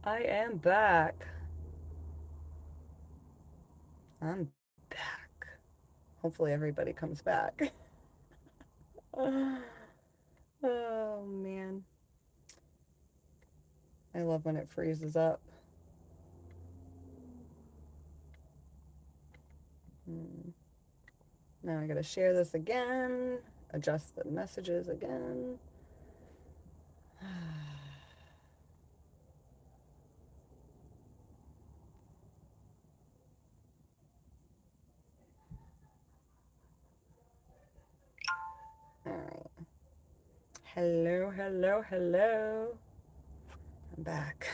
I am back. I'm back. Hopefully everybody comes back. Oh man. I love when it freezes up. Hmm. Now I gotta share this again, adjust the messages again. Alright. Hello, hello, hello. I'm back.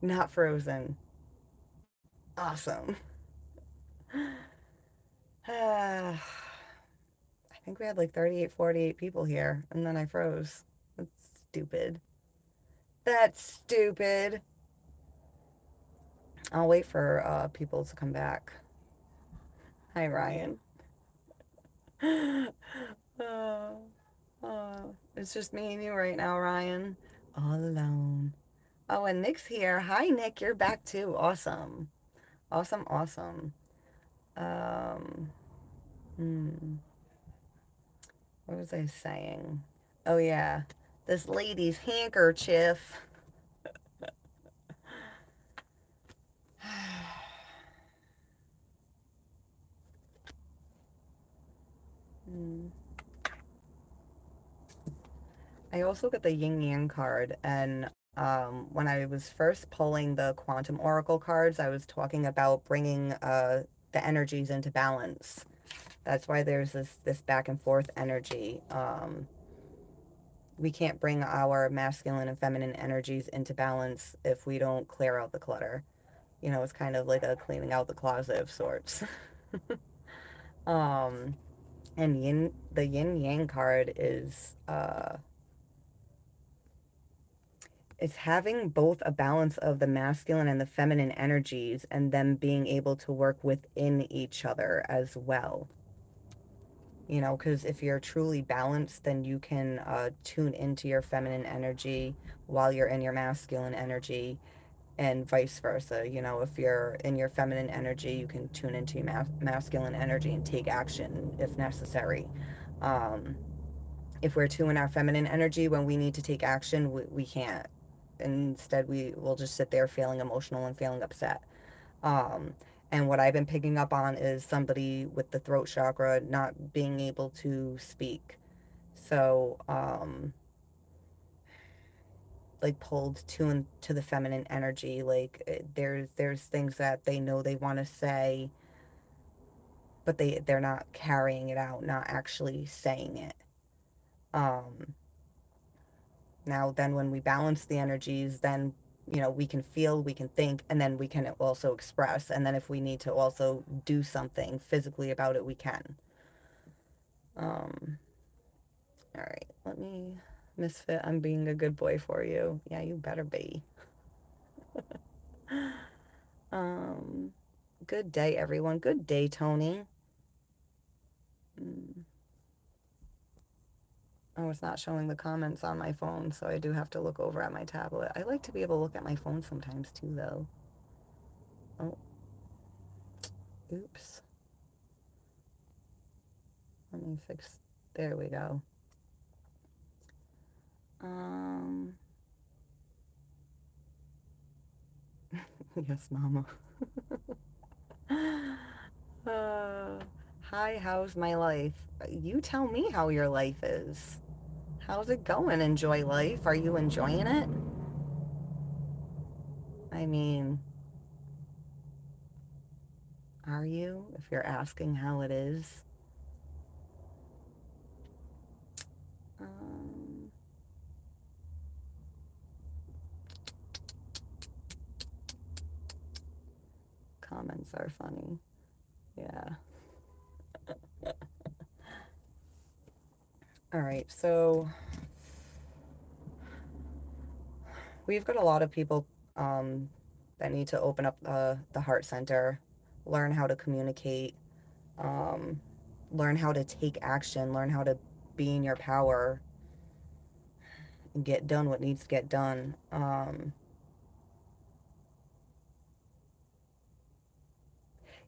Not frozen. Awesome. I think we had like 38, 48 people here, and then I froze. That's stupid. That's stupid. I'll wait for people to come back. Hi, Ryan. Oh, it's just me and you right now, Ryan. All alone. Oh, and Nick's here. Hi, Nick. You're back too. Awesome. Awesome, awesome. Um, hmm, what was I saying? Oh, yeah. This lady's handkerchief. Hmm. I also got the yin yang card, and when I was first pulling the quantum oracle cards, I was talking about bringing the energies into balance. That's why there's this back and forth energy. We can't bring our masculine and feminine energies into balance if we don't clear out the clutter. You know, it's kind of like a cleaning out the closet of sorts. um, and the yin yang card is it's having both a balance of the masculine and the feminine energies and them being able to work within each other as well. You know, because if you're truly balanced, then you can tune into your feminine energy while you're in your masculine energy, and vice versa. You know, if you're in your feminine energy, you can tune into your masculine energy and take action if necessary. Um, if we're too in our feminine energy when we need to take action, we can't. Instead, we will just sit there feeling emotional and feeling upset. Um, and what I've been picking up on is somebody with the throat chakra not being able to speak. So, like pulled to into the feminine energy. Like there's things that they know they want to say, but they're not carrying it out, not actually saying it. Um, Now, then when we balance the energies, then, you know, we can feel, we can think, and then we can also express. And then if we need to also do something physically about it, we can. Um, all right, let me, Misfit, I'm being a good boy for you. Yeah, you better be. Um, Good day, everyone. Good day, Tony. Mm. Oh, it's not showing the comments on my phone, so I do have to look over at my tablet. I like to be able to look at my phone sometimes too, though. Oh, oops. Let me fix. There we go. Um, yes, Mama. uh, Hi, how's my life? You tell me how your life is. How's it going? Enjoy life? Are you enjoying it? I mean, are you? If you're asking how it is. Um, Comments are funny. Yeah. All right, so we've got a lot of people um, that need to open up the heart center, learn how to communicate, um, learn how to take action, learn how to be in your power, and get done what needs to get done.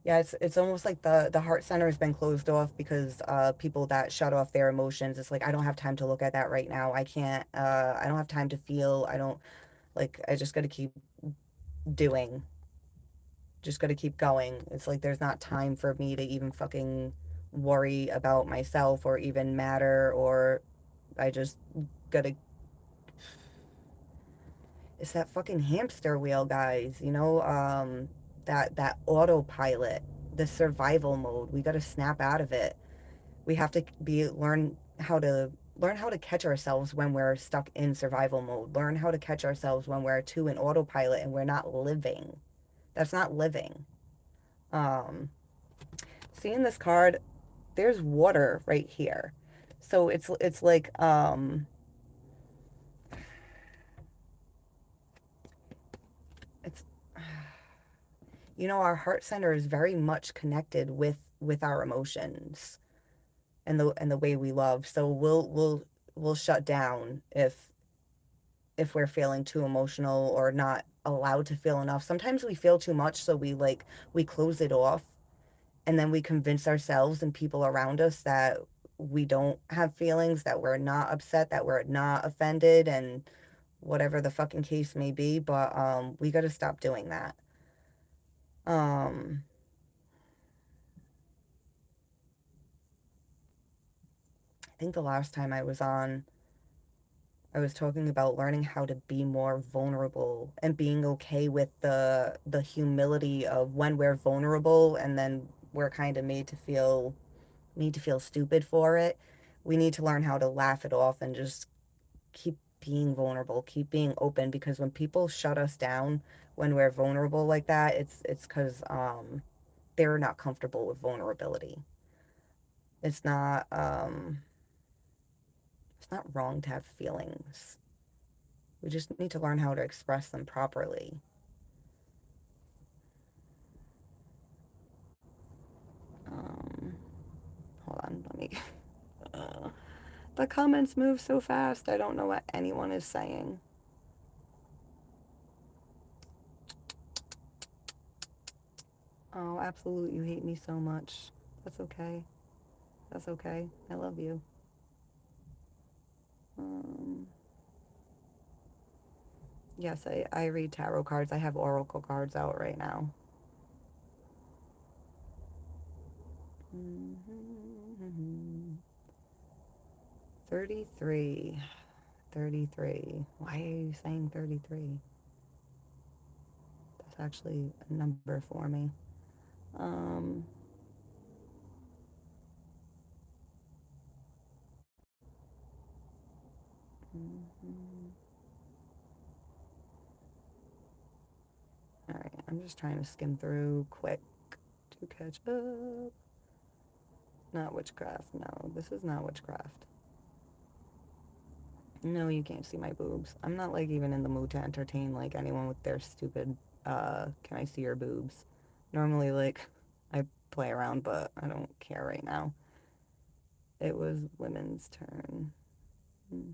Yeah, it's almost like the heart center has been closed off because people that shut off their emotions, it's like I don't have time to look at that right now. I can't I don't have time to feel. I don't like I just got to keep doing. Just got to keep going. It's like there's not time for me to even fucking worry about myself or even matter or I just got to it's that fucking hamster wheel, guys, you know, that autopilot, the survival mode. We got to snap out of it. We have to be learn how to catch ourselves when we're stuck in survival mode. Learn how to catch ourselves when we're too in autopilot and we're not living. That's not living. Um, seeing this card, there's water right here. So it's like it's you know our heart center is very much connected with our emotions and the way we love. So we'll shut down if we're feeling too emotional or not allowed to feel enough. Sometimes we feel too much, so we close it off and then we convince ourselves and people around us that we don't have feelings, that we're not upset, that we're not offended and whatever the fucking case may be, but we got to stop doing that. Um I think the last time I was on I was talking about learning how to be more vulnerable and being okay with the humility of when we're vulnerable and then we're kind of made to feel stupid for it. We need to learn how to laugh it off and just keep being vulnerable, keep being open because when people shut us down when we're vulnerable like that, it's cuz they're not comfortable with vulnerability. It's not it's not wrong to have feelings. We just need to learn how to express them properly. Um, hold on, let me. Uh, the comments move so fast, I don't know what anyone is saying. Oh, absolutely, you hate me so much. That's okay. That's okay. I love you. Um, yes, I read tarot cards. I have oracle cards out right now. 33. 33. Why are you saying 33? That's actually a number for me. Um, mhm. All right, I'm just trying to skim through quick to catch up. Not witchcraft. No, this is not witchcraft. No, you can't see my boobs. I'm not like even in the mood to entertain like anyone with their stupid can I see your boobs? Normally like I play around, but I don't care right now. It was women's turn. Hmm.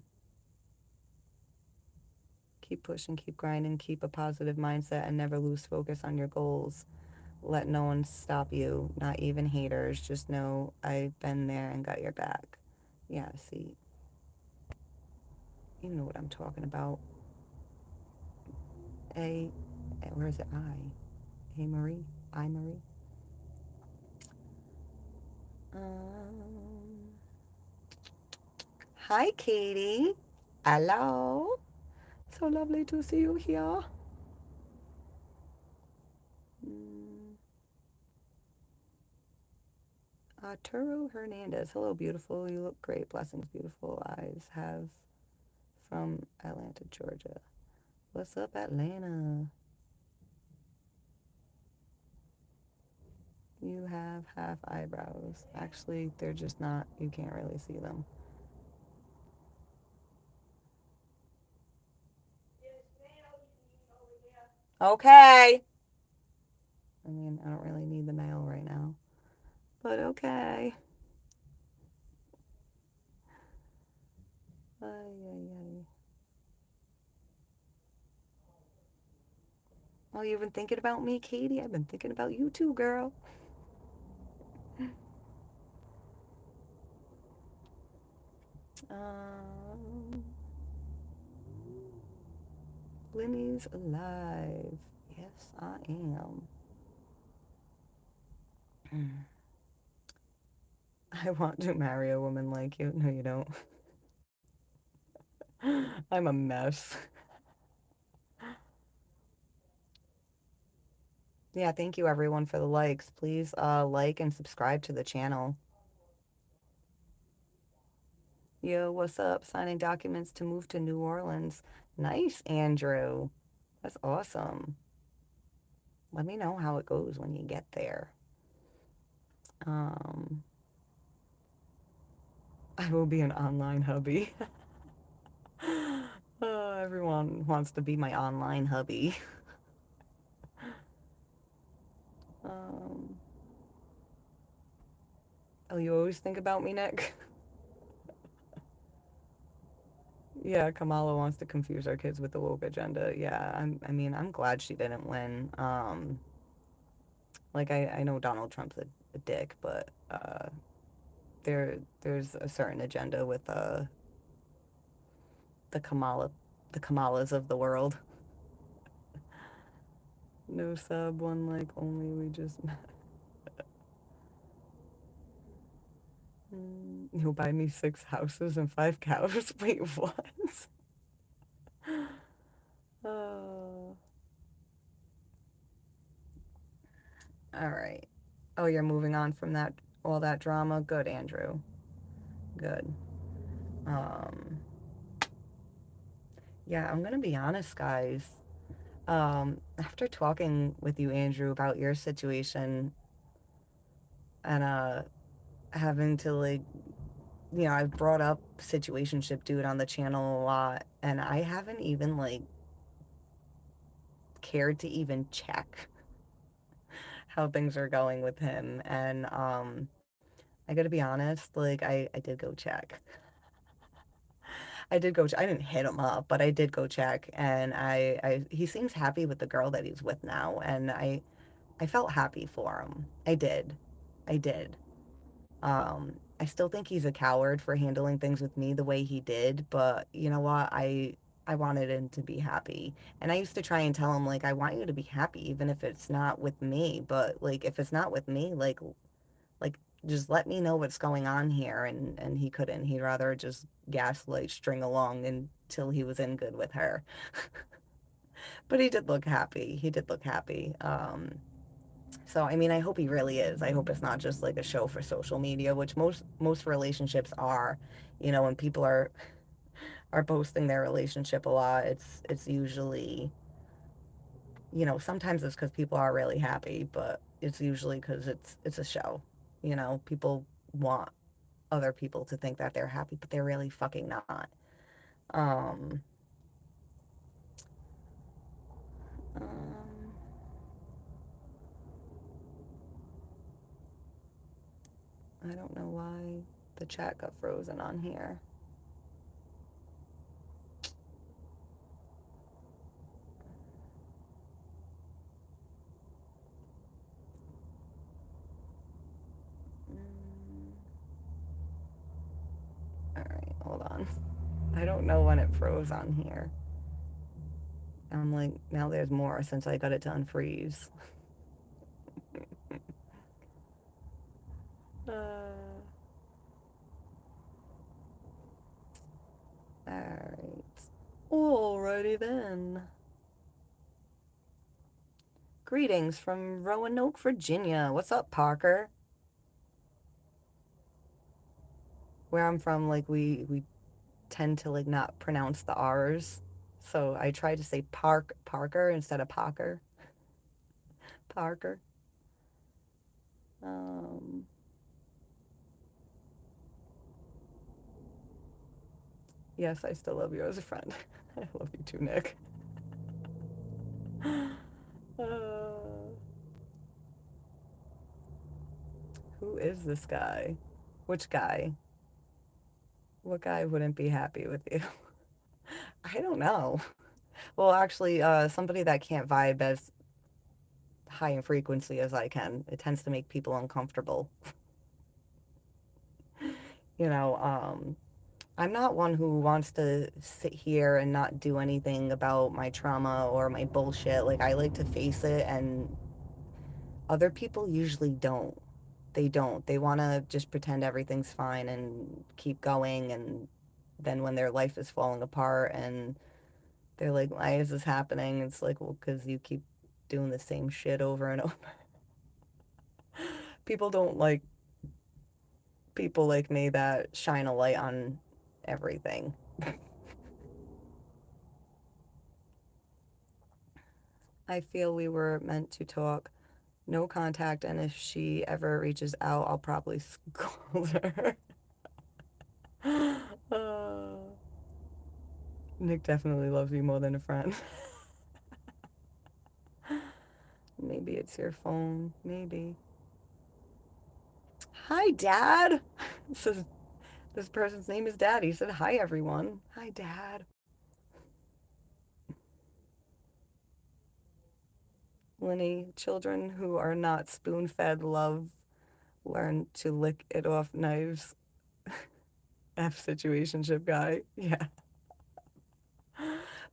Keep pushing, keep grinding, keep a positive mindset and never lose focus on your goals. Let no one stop you, not even haters. Just know I've been there and got your back. Yeah, see, you know what I'm talking about. A, where is it? A Marie, I Marie. Um, hi, Katie. Hello. So lovely to see you here. Mm, Arturo Hernandez. Hello, beautiful. You look great. Blessings, beautiful eyes. Have from Atlanta, Georgia. What's up, Atlanta? You have half eyebrows. Actually, they're just not, you can't really see them. Okay. I mean, I don't really need the mail right now, but okay. Ay, ay, ay. Oh, you've been thinking about me, Katie? I've been thinking about you too, girl. Um, Limmy's alive. Yes, I am. I want to marry a woman like you. No, you don't. I'm a mess. Yeah, thank you everyone for the likes. Please like and subscribe to the channel. Yo, what's up? Signing documents to move to New Orleans. Nice, Andrew. That's awesome. Let me know how it goes when you get there. Um, I will be an online hubby. Everyone wants to be my online hubby. Um, oh, you always think about me, Nick? Yeah, Kamala wants to confuse our kids with the woke agenda. Yeah, I mean, I'm glad she didn't win. Like I know Donald Trump's a dick, but there's a certain agenda with the Kamala, the Kamalas of the world. No sub, one like only. We just you'll buy me 6 houses and 5 cows. Wait, what? Oh, all right. Oh, you're moving on from that all that drama. Good, Andrew. Good. Um, yeah, I'm gonna be honest, guys. After talking with you, Andrew, about your situation and having to like, I've brought up Situationship dude on the channel a lot, and I haven't even like cared to even check how things are going with him. And I gotta be honest, like I did go check. I did go. I didn't hit him up, but I did go check, and he seems happy with the girl that he's with now, and I felt happy for him. I did, I did. I still think he's a coward for handling things with me the way he did, but you know what? I wanted him to be happy, and I used to try and tell him like I want you to be happy, even if it's not with me. But like if it's not with me, like just let me know what's going on here. And he couldn't. He'd rather just gaslight, string along until he was in good with her. But he did look happy. He did look happy. So I mean, I hope he really is. I hope it's not just like a show for social media, which most relationships are. When people are posting their relationship a lot, it's usually, sometimes it's because people are really happy, but it's usually because it's a show. People want other people to think that they're happy, but they're really fucking not. Um, um, I don't know why the chat got frozen on here. Mm, all right, hold on. I don't know when it froze on here. I'm like, now there's more since I got it to unfreeze. uh, Alright. Alrighty then. Greetings from Roanoke, Virginia. What's up, Parker? Where I'm from, like we tend to like not pronounce the R's. So I try to say Parker instead of Parker. Parker. Um yes, I still love you as a friend. I love you too, Nick. Uh, who is this guy? Which guy? What guy wouldn't be happy with you? I don't know. Well, actually, somebody that can't vibe as high in frequency as I can, it tends to make people uncomfortable. You know, um, I'm not one who wants to sit here and not do anything about my trauma or my bullshit. Like, I like to face it, and other people usually don't. They don't. They want to just pretend everything's fine and keep going. And then when their life is falling apart and they're like, why is this happening? It's like, well, because you keep doing the same shit over and over. People don't like people like me that shine a light on everything. I feel we were meant to talk. No contact, and if she ever reaches out, I'll probably scold her. uh, Nick definitely loves you more than a friend. Maybe it's your phone. Maybe. Hi, Dad. Says this person's name is Dad. He said, hi, everyone. Hi, Dad. Lenny, children who are not spoon fed love learn to lick it off knives. F situationship guy. Yeah.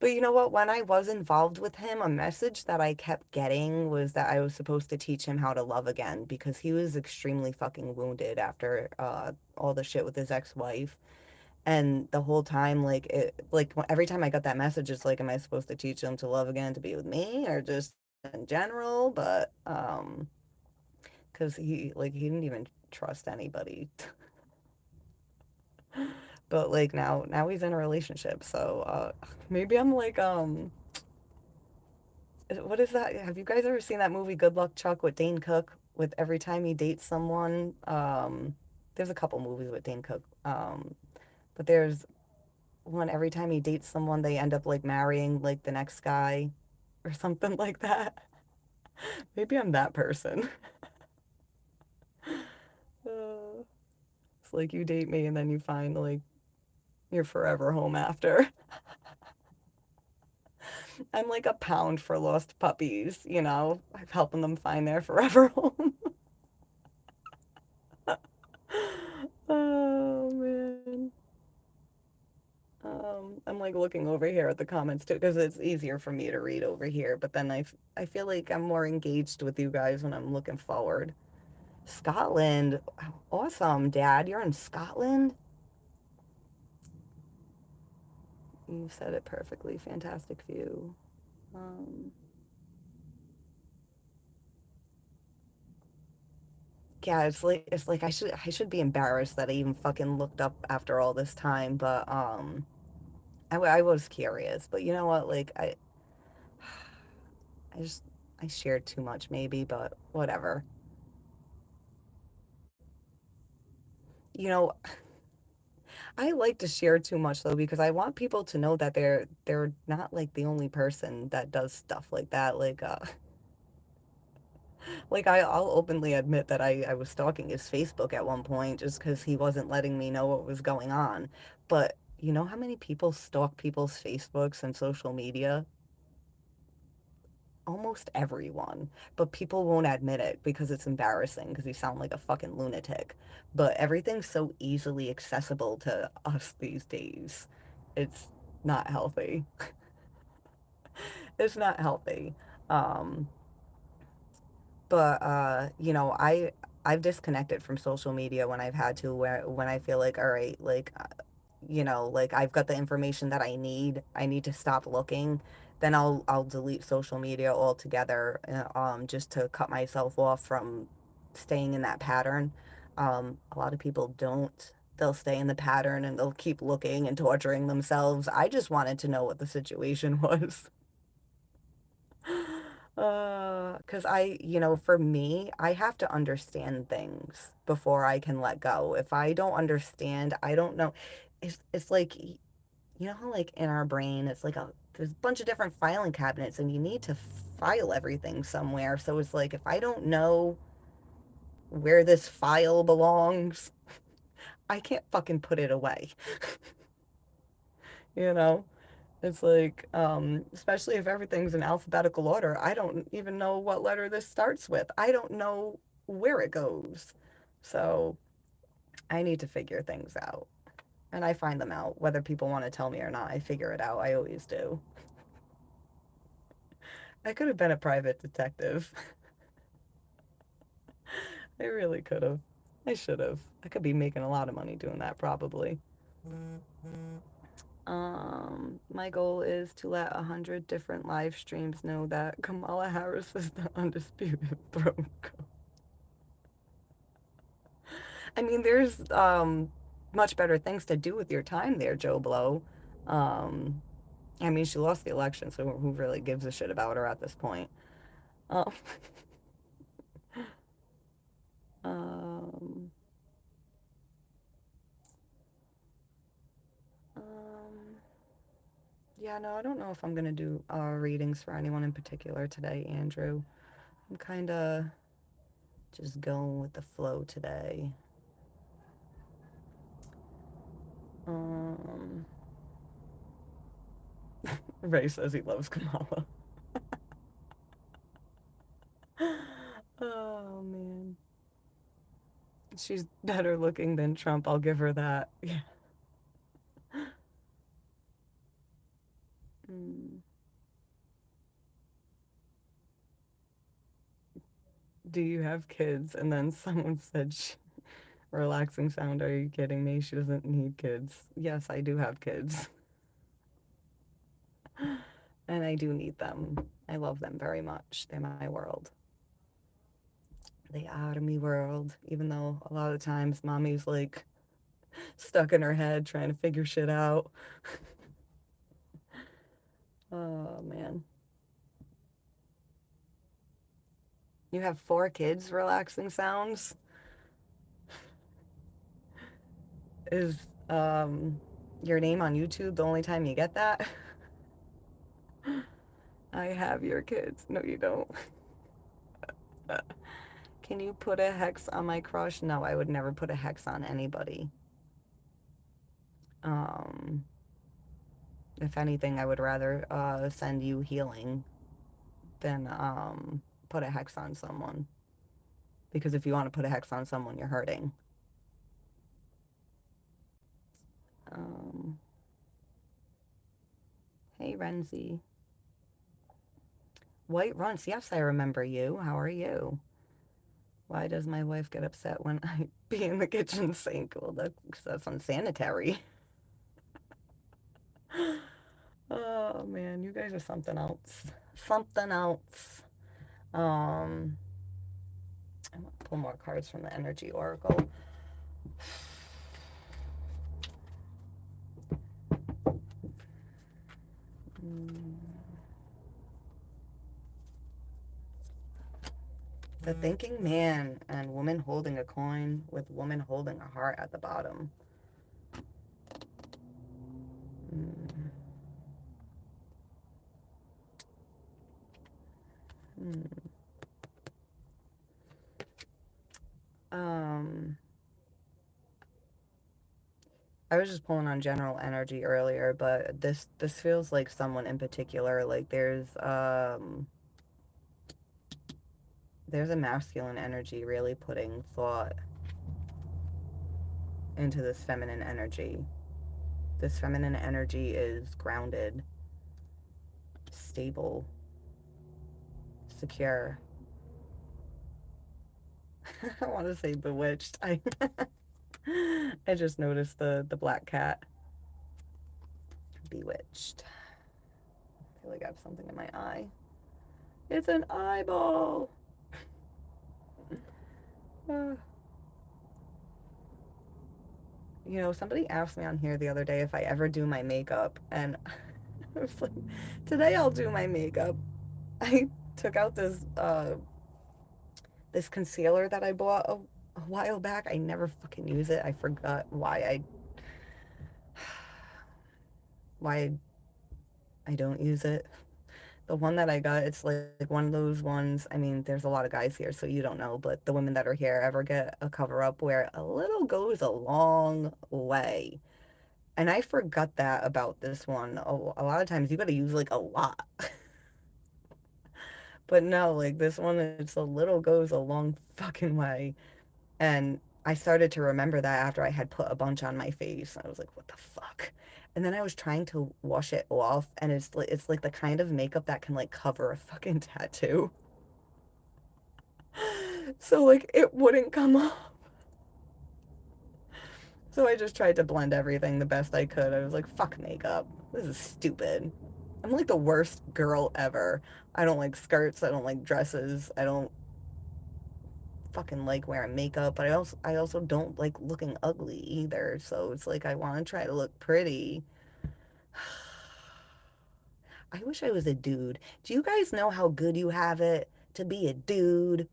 But you know what? When I was involved with him, a message that I kept getting was that I was supposed to teach him how to love again because he was extremely fucking wounded after all the shit with his ex-wife. And the whole time, like every time I got that message, it's like, am I supposed to teach him to love again, to be with me, or just in general? But because he didn't even trust anybody. But like now he's in a relationship, so maybe I'm like what is that? Have you guys ever seen that movie Good Luck Chuck with Dane Cook? With every time he dates someone, there's a couple movies with Dane Cook, but there's one every time he dates someone, they end up like marrying like the next guy or something like that. Maybe I'm that person. Uh, it's like you date me and then you find like your forever home after. I'm like a pound for lost puppies, I'm helping them find their forever home. Oh man. I'm like looking over here at the comments too because it's easier for me to read over here, but then I feel like I'm more engaged with you guys when I'm looking forward. Scotland. Awesome, Dad. You're in Scotland? You said it perfectly. Fantastic view. Um, yeah, it's like I should be embarrassed that I even fucking looked up after all this time, but I was curious. But you know what? Like I just I shared too much maybe, but whatever. You know, I like to share too much though because I want people to know that they're not like the only person that does stuff like that. Like I'll openly admit that I was stalking his Facebook at one point just because he wasn't letting me know what was going on. But you know how many people stalk people's Facebooks and social media? Almost everyone. But people won't admit it because it's embarrassing because you sound like a fucking lunatic. But everything's so easily accessible to us these days. It's not healthy. It's not healthy. Um, but I've disconnected from social media when I've had to, where when I feel like, all right, like like I've got the information that I need to stop looking, then I'll delete social media altogether, just to cut myself off from staying in that pattern. A lot of people don't. They'll stay in the pattern and they'll keep looking and torturing themselves. I just wanted to know what the situation was. Because for me, I have to understand things before I can let go. If I don't understand, I don't know. It's like, how like in our brain, it's like there's a bunch of different filing cabinets and you need to file everything somewhere. So it's like if I don't know where this file belongs, I can't fucking put it away. You know? It's like, especially if everything's in alphabetical order, I don't even know what letter this starts with. I don't know where it goes. So I need to figure things out. And I find them out, whether people want to tell me or not. I figure it out. I always do. I could have been a private detective. I really could have. I should have. I could be making a lot of money doing that, probably. My goal is to let 100 different live streams know that Kamala Harris is the undisputed throne. I mean, there's much better things to do with your time there, Joe Blow. Um, I mean, she lost the election, so who really gives a shit about her at this point? Um, um, um, yeah, no, I don't know if I'm gonna do readings for anyone in particular today, Andrew. I'm kind of just going with the flow today. Um, Ray says he loves Kamala. Oh man, she's better looking than Trump. I'll give her that. Yeah. Mm. Do you have kids? And then someone said, relaxing sound. Are you kidding me? She doesn't need kids. Yes, I do have kids. And I do need them. I love them very much. They're my world. They are me world. Even though a lot of times mommy's like stuck in her head trying to figure shit out. Oh man. You have 4 kids, relaxing sounds? Is your name on YouTube the only time you get that? I have your kids. No, you don't. Can you put a hex on my crush? No, I would never put a hex on anybody. Um, if anything, I would rather send you healing than put a hex on someone. Because if you want to put a hex on someone, you're hurting. Um, hey, Renzi. White Runts. Yes, I remember you. How are you? Why does my wife get upset when I be in the kitchen sink? Well, that's unsanitary. Oh man, you guys are something else. Something else. Um, I'm gonna pull more cards from the Energy Oracle. The Thinking Man and woman holding a coin with woman holding a heart at the bottom. Mm. Mm. Um, I was just pulling on general energy earlier, but this feels like someone in particular. Like there's a masculine energy really putting thought into this feminine energy. This feminine energy is grounded, stable, secure. I want to say bewitched. I just noticed the black cat. Bewitched. I feel like I have something in my eye. It's an eyeball. Uh, somebody asked me on here the other day if I ever do my makeup, and I was like, today I'll do my makeup. I took out this concealer that I bought a while back. I never fucking use it. I forgot why I don't use it. The one that I got, it's like one of those ones. I mean, there's a lot of guys here, so you don't know, but the women that are here ever get a cover up where a little goes a long way. And I forgot that about this one. A lot of times you gotta use like a lot. But no, like this one, it's a little goes a long fucking way. And I started to remember that after I had put a bunch on my face. I was like, what the fuck? And then I was trying to wash it off, and it's like the kind of makeup that can like cover a fucking tattoo. So like it wouldn't come off. So I just tried to blend everything the best I could. I was like, fuck makeup. This is stupid. I'm like the worst girl ever. I don't like skirts. I don't like dresses. I don't fucking like wearing makeup, but I also don't like looking ugly either. So it's like I want to try to look pretty. I wish I was a dude. Do you guys know how good you have it to be a dude?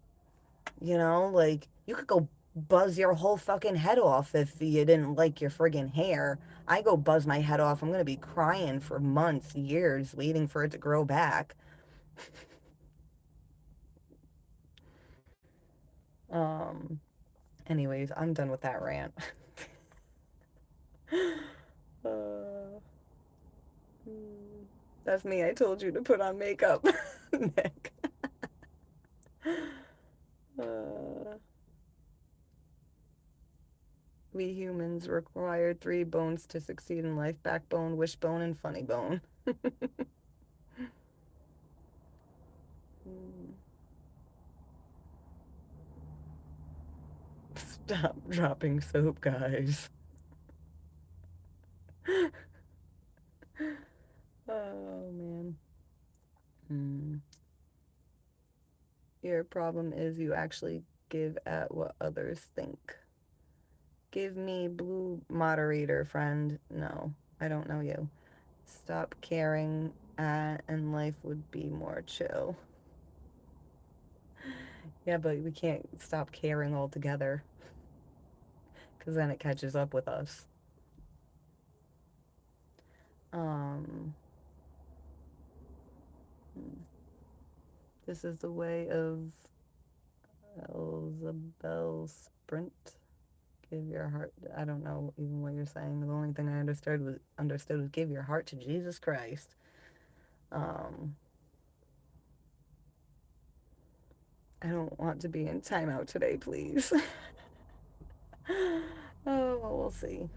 You know, like you could go buzz your whole fucking head off if you didn't like your friggin' hair. I go buzz my head off. I'm gonna be crying for months, years, waiting for it to grow back. Um, anyways, I'm done with that rant. uh, hmm, that's me. I told you to put on makeup, Nick. Uh, we humans require three bones to succeed in life: backbone, wishbone, and funny bone. Stop dropping soap, guys. Oh, man. Hmm. Your problem is you actually give at what others think. Give me blue moderator, friend. No, I don't know you. Stop caring, and life would be more chill. Yeah, but we can't stop caring altogether because then it catches up with us. Um, this is the way of Elzabel Sprint. Give your heart. I don't know even what you're saying. The only thing I understood was give your heart to Jesus Christ. Um, I don't want to be in timeout today, please. Oh, well, we'll see.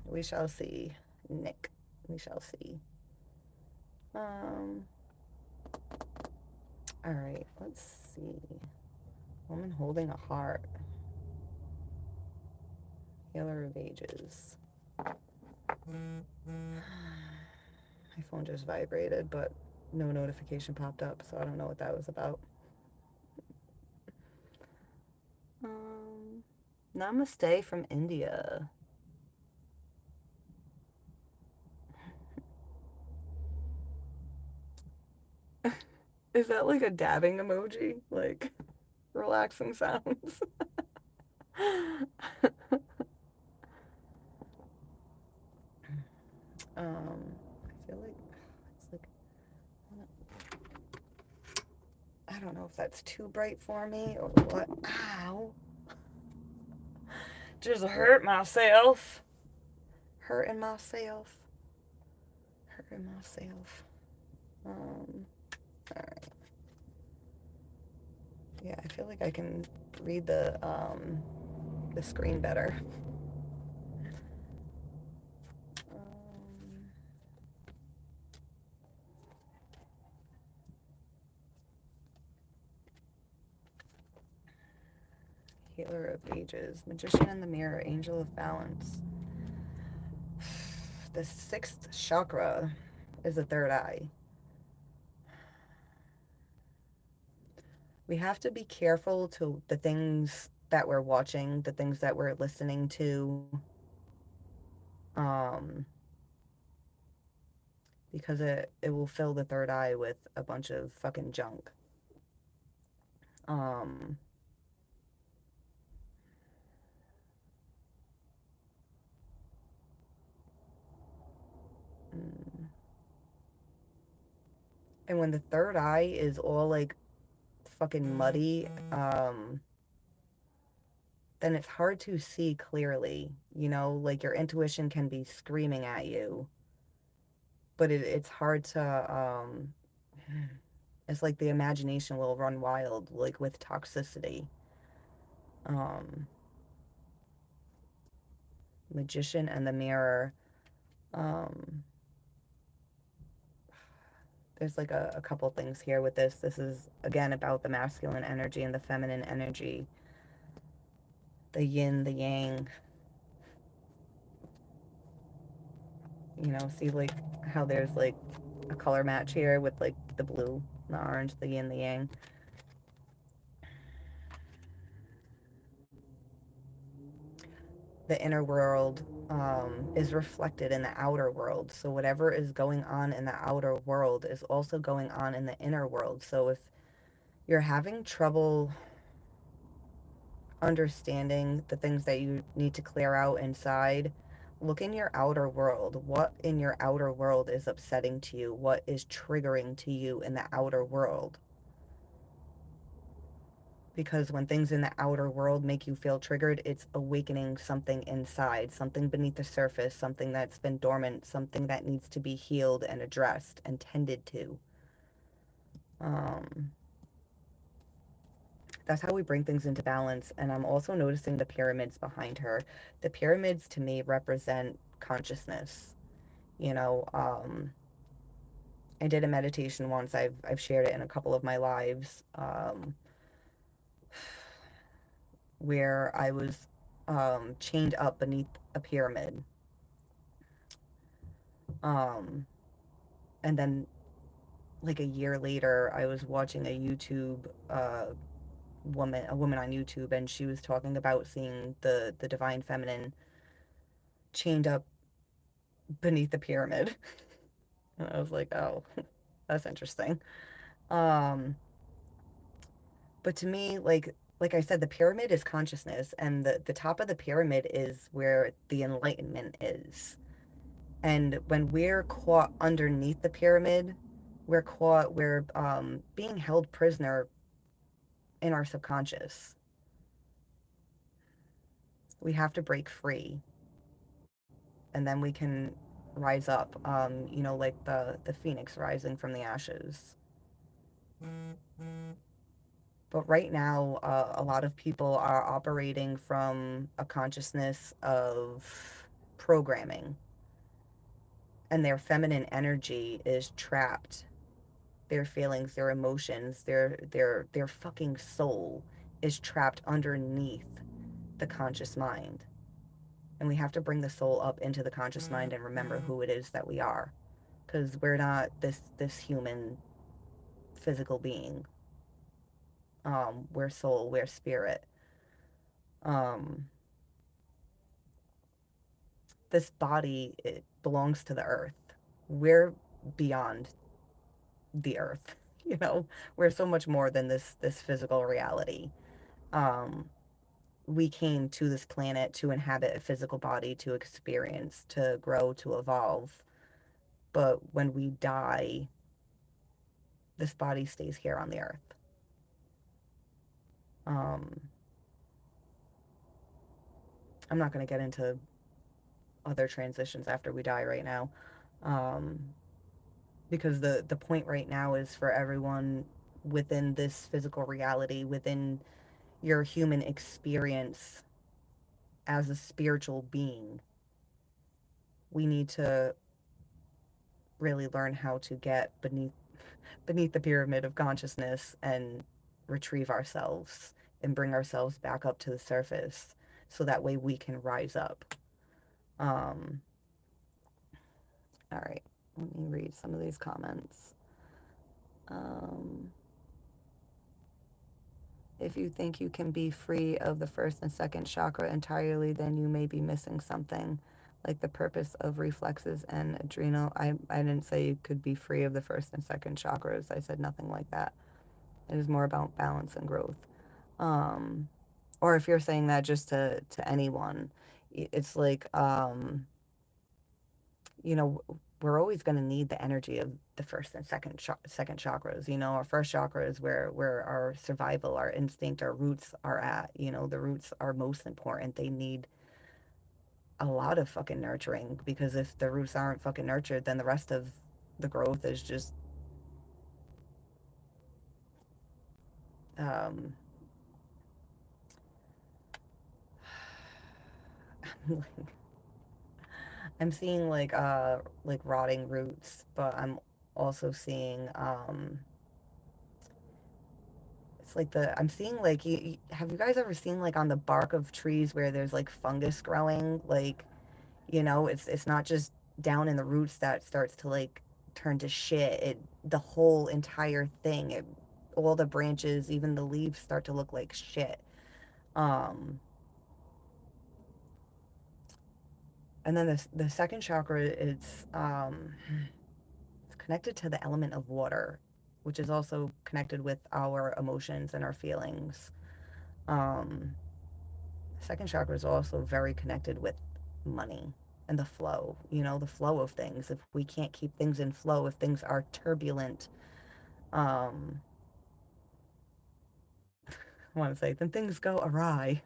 We shall see, Nick. We shall see. Um, all right, let's see. Woman holding a heart. Healer of ages. My phone just vibrated, but no notification popped up, so I don't know what that was about. Um, Namaste from India. Is that like a dabbing emoji? Like relaxing sounds? I feel like it's like I don't know if that's too bright for me or what. Ow! Just hurt myself. Hurting myself. Hurting myself. Um. All right. Yeah, I feel like I can read the screen better. Um, Healer of ages, magician in the mirror, angel of balance. The sixth chakra is the third eye. We have to be careful to the things that we're watching, the things that we're listening to, um, because it will fill the third eye with a bunch of fucking junk. Um, mm. And when the third eye is all like fucking muddy, then it's hard to see clearly. You know, like your intuition can be screaming at you, but it's hard to, it's like the imagination will run wild, like with toxicity. Um, Magician and the mirror. Um, there's like a couple things here with this. This is again about the masculine energy and the feminine energy, the yin, the yang. You know, see like how there's like a color match here with like the blue, the orange, the yin, the yang. The inner world is reflected in the outer world. So whatever is going on in the outer world is also going on in the inner world. So if you're having trouble understanding the things that you need to clear out inside, look in your outer world. What in your outer world is upsetting to you? What is triggering to you in the outer world? Because when things in the outer world make you feel triggered, it's awakening something inside, something beneath the surface, something that's been dormant, something that needs to be healed and addressed and tended to. Um, that's how we bring things into balance. And I'm also noticing the pyramids behind her. The pyramids to me represent consciousness. You know, I did a meditation once. I've shared it in a couple of my lives, where I was chained up beneath a pyramid. Um, and then like a year later, I was watching a YouTube a woman on YouTube, and she was talking about seeing the divine feminine chained up beneath the pyramid. And I was like, oh, that's interesting. Um, but to me, like I said, the pyramid is consciousness, and the top of the pyramid is where the enlightenment is. And when we're caught underneath the pyramid, we're being held prisoner in our subconscious. We have to break free, and then we can rise up, you know, like the phoenix rising from the ashes. But right now, a lot of people are operating from a consciousness of programming, and their feminine energy is trapped. Their feelings, their emotions, their fucking soul is trapped underneath the conscious mind. And we have to bring the soul up into the conscious mind and remember who it is that we are, because we're not this human physical being. We're soul, we're spirit. um this body, it belongs to the earth. We're beyond the earth. You know, we're so much more than this physical reality. um we came to this planet to inhabit a physical body, to experience, to grow, to evolve. But when we die, this body stays here on the earth. um I'm not going to get into other transitions after we die right now, um because the point right now is for everyone within this physical reality, within your human experience as a spiritual being. We need to really learn how to get beneath the pyramid of consciousness and retrieve ourselves and bring ourselves back up to the surface, so that way we can rise up. um all right, let me read some of these comments. um If you think you can be free of the first and second chakra entirely, then you may be missing something, like the purpose of reflexes and adrenal. I didn't say you could be free of the first and second chakras. I said nothing like that. It is more about balance and growth. Um, or if you're saying that just to anyone, it's like, you know, we're always going to need the energy of the first and second chakras. You know, our first chakra is where our survival, our instinct, our roots are at. You know, the roots are most important. They need a lot of fucking nurturing, because if the roots aren't fucking nurtured, then the rest of the growth is just um I'm seeing like rotting roots, but I'm also seeing it's like the I'm seeing like have you guys ever seen like on the bark of trees where there's like fungus growing? Like, it's not just down in the roots that starts to like turn to shit. The whole entire thing, all the branches, even the leaves start to look like shit. Um and then the second chakra, it's connected to the element of water, which is also connected with our emotions and our feelings. Um, Second chakra is also very connected with money and the flow, the flow of things. If we can't keep things in flow, if things are turbulent, um, I want to say, then things go awry.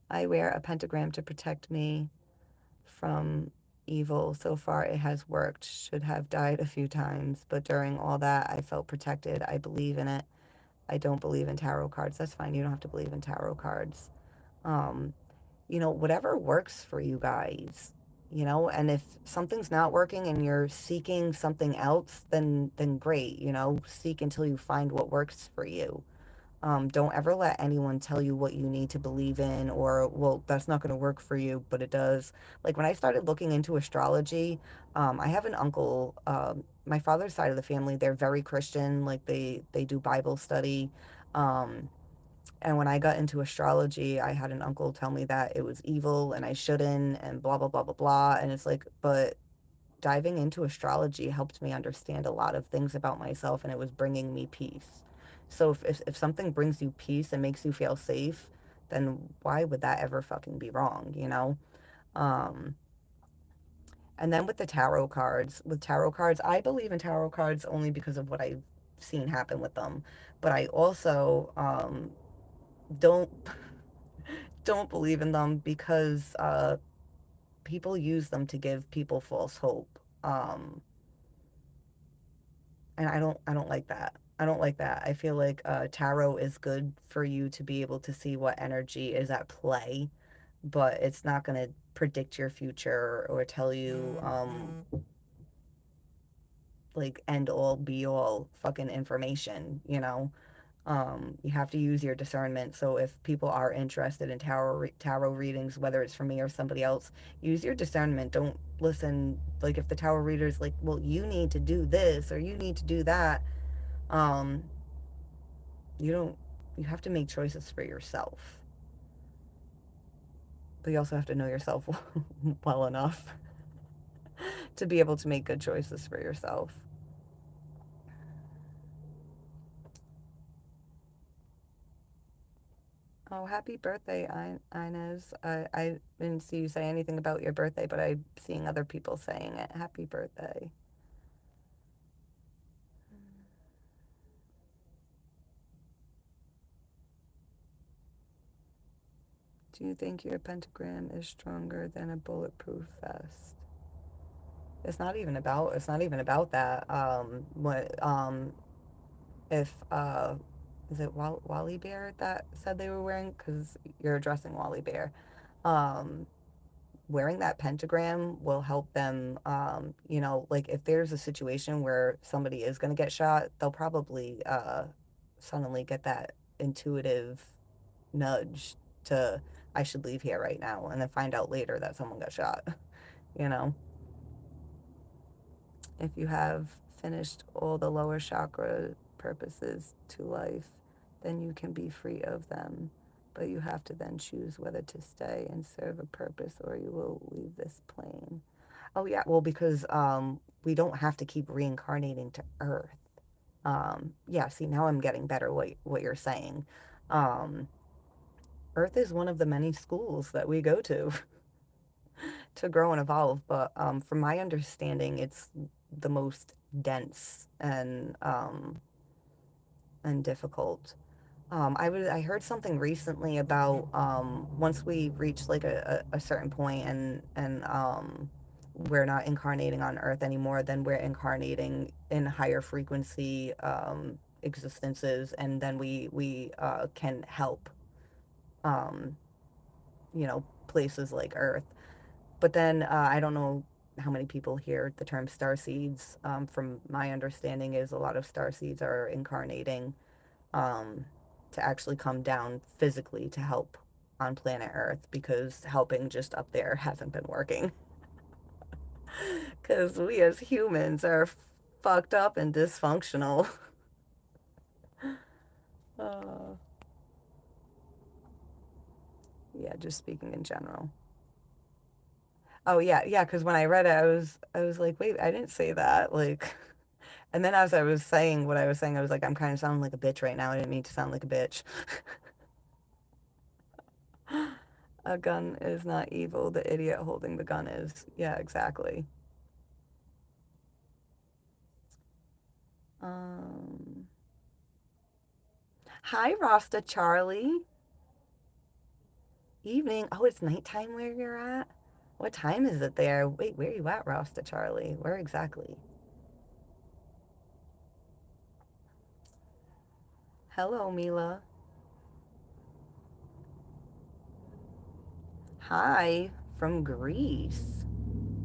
I wear a pentagram to protect me from evil. So far, it has worked. Should have died a few times, but during all that, I felt protected. I believe in it. I don't believe in tarot cards. That's fine. You don't have to believe in tarot cards. Um, whatever works for you guys, and if something's not working and you're seeking something else, then great, seek until you find what works for you. Don't ever let anyone tell you what you need to believe in, or, well, that's not going to work for you, but it does. Like when I started looking into astrology, I have an uncle, my father's side of the family, they're very Christian, like they do Bible study. Um, and when I got into astrology, I had an uncle tell me that it was evil and I shouldn't, and blah, blah, blah, blah, blah. And it's like, but diving into astrology helped me understand a lot of things about myself, and it was bringing me peace. So if something brings you peace and makes you feel safe, then why would that ever fucking be wrong, Um, and then with tarot cards, I believe in tarot cards only because of what I've seen happen with them. But I also don't don't believe in them because people use them to give people false hope. And I don't like that. I don't like that. I feel like tarot is good for you to be able to see what energy is at play, but it's not going to predict your future or tell you like end all be all fucking information. You have to use your discernment. So if people are interested in tarot readings, whether it's from me or somebody else, use your discernment. Don't listen. Like if the tarot reader's like, well, you need to do this or you need to do that. Um, you don't. You have to make choices for yourself, but you also have to know yourself well enough to be able to make good choices for yourself. Oh, happy birthday, Inez. I didn't see you say anything about your birthday, but I'm seeing other people saying it. Happy birthday. Do you think your pentagram is stronger than a bulletproof vest? It's not even about that. What if is it Wally Bear that said they were wearing, cuz you're addressing Wally Bear. Um Wearing that pentagram will help them, like if there's a situation where somebody is going to get shot, they'll probably suddenly get that intuitive nudge to, I should leave here right now, and then find out later that someone got shot. you know if you have finished all the lower chakra purposes to life, then you can be free of them, but you have to then choose whether to stay and serve a purpose or you will leave this plane. Oh yeah, well, because we don't have to keep reincarnating to Earth. Yeah, see, now I'm getting better what you're saying. Um, Earth is one of the many schools that we go to to grow and evolve, but from my understanding, it's the most dense and difficult. I heard something recently about once we reach like a certain point and we're not incarnating on Earth anymore, then we're incarnating in higher frequency existences, and then we can help places like Earth. But then I don't know how many people hear the term star seeds. From my understanding, is a lot of star seeds are incarnating um, to actually come down physically to help on planet Earth because helping just up there hasn't been working. Because we as humans are fucked up and dysfunctional. Uh, yeah, just speaking in general. Oh yeah, yeah. Because when I read it, I was like, wait, I didn't say that. Like, and then as I was saying what I was saying, I was like, I'm kind of sounding like a bitch right now. I didn't mean to sound like a bitch. A gun is not evil. The idiot holding the gun is. Yeah, exactly. Um, Hi, Rasta Charlie. Evening. Oh, it's nighttime where you're at? What time is it there? Wait, where are you at, Rasta Charlie? Where exactly? Hello, Mila. Hi, from Greece.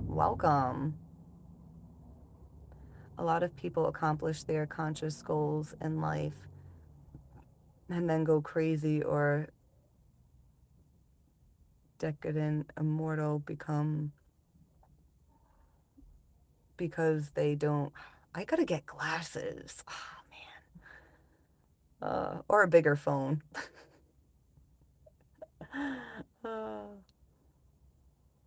Welcome. A lot of people accomplish their conscious goals in life and then go crazy or decadent, immortal, become because they don't. I gotta get glasses. Oh, man. Or a bigger phone. uh,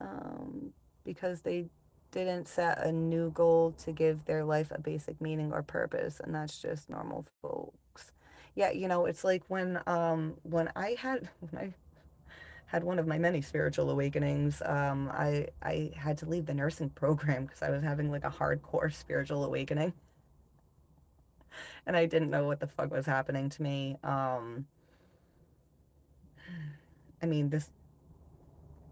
um, because they didn't set a new goal to give their life a basic meaning or purpose, and that's just normal folks. Yeah, it's like when I had when I had one of my many spiritual awakenings, I had to leave the nursing program because I was having like a hardcore spiritual awakening, and I didn't know what the fuck was happening to me. I mean, this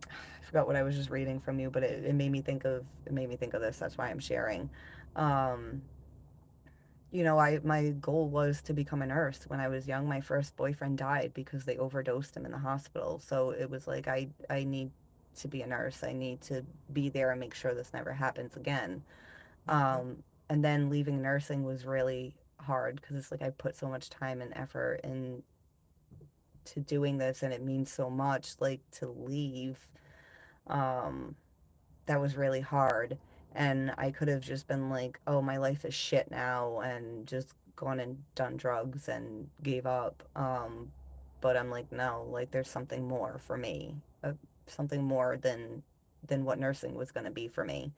I forgot what I was just reading from you, but it made me think of this. That's why I'm sharing. Um, I my goal was to become a nurse. When I was young, my first boyfriend died because they overdosed him in the hospital. So it was like I need to be a nurse. I need to be there and make sure this never happens again. Um, and then leaving nursing was really hard because it's like I put so much time and effort into doing this, and it means so much like to leave. Um, that was really hard. And I could have just been like, oh, my life is shit now, and just gone and done drugs and gave up. But I'm like, no, like there's something more for me, something more than what nursing was going to be for me.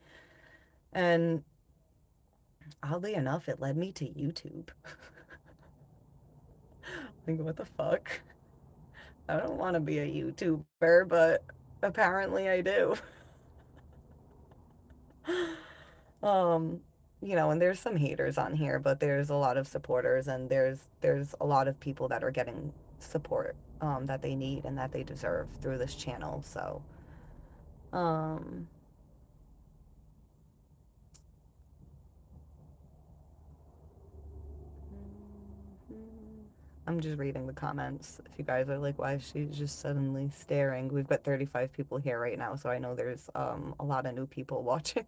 And oddly enough, it led me to YouTube. Like, what the fuck? I don't want to be a YouTuber, but apparently I do. Um, and there's some haters on here, but there's a lot of supporters, and there's a lot of people that are getting support that they need and that they deserve through this channel. So, um, I'm just reading the comments. If you guys are like, why is she just suddenly staring? We've got 35 people here right now, so I know there's a lot of new people watching.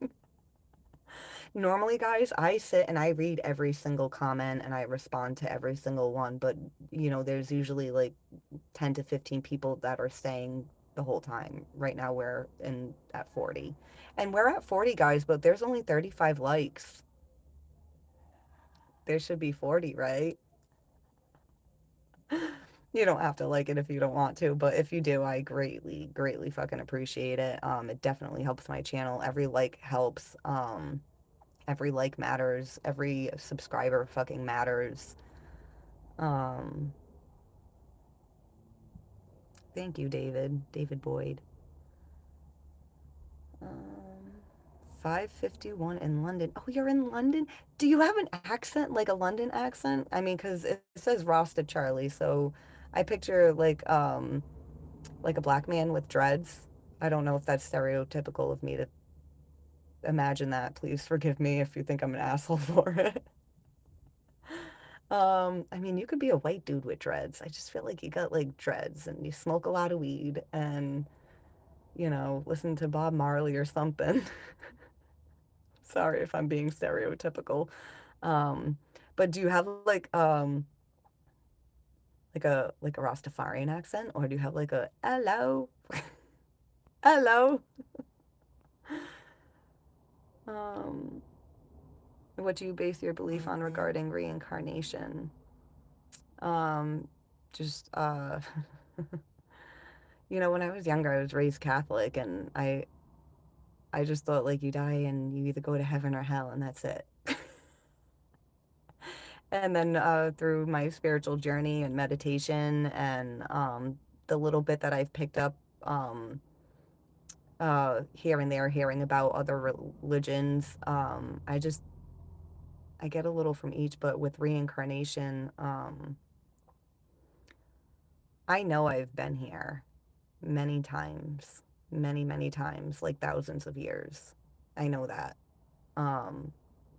Normally, guys, I sit and I read every single comment and I respond to every single one, but there's usually like 10 to 15 people that are staying the whole time. Right now we're in at 40. And we're at 40, guys, but there's only 35 likes. There should be 40, right? You don't have to like it if you don't want to, but if you do, I greatly, greatly fucking appreciate it. It definitely helps my channel. Every like helps. Every like matters. Every subscriber fucking matters. Um, Thank you, David. David Boyd. Um, 5:51 in London. Oh, you're in London? Do you have an accent, like a London accent? I mean, because it says Rasta Charlie, so I picture like a black man with dreads. I don't know if that's stereotypical of me to imagine that. Please forgive me if you think I'm an asshole for it. I mean, you could be a white dude with dreads. I just feel like you got like dreads and you smoke a lot of weed and listen to Bob Marley or something. Sorry if I'm being stereotypical. Um, but do you have like a Rastafarian accent, or do you have like a hello, hello? Um, what do you base your belief on regarding reincarnation? Um, just when I was younger, I was raised Catholic, and I just thought like you die and you either go to heaven or hell, and that's it. And then through my spiritual journey and meditation and the little bit that I've picked up here and there, hearing about other religions, I get a little from each. But with reincarnation, I know I've been here many times, many, many times, like thousands of years. I know that. Um,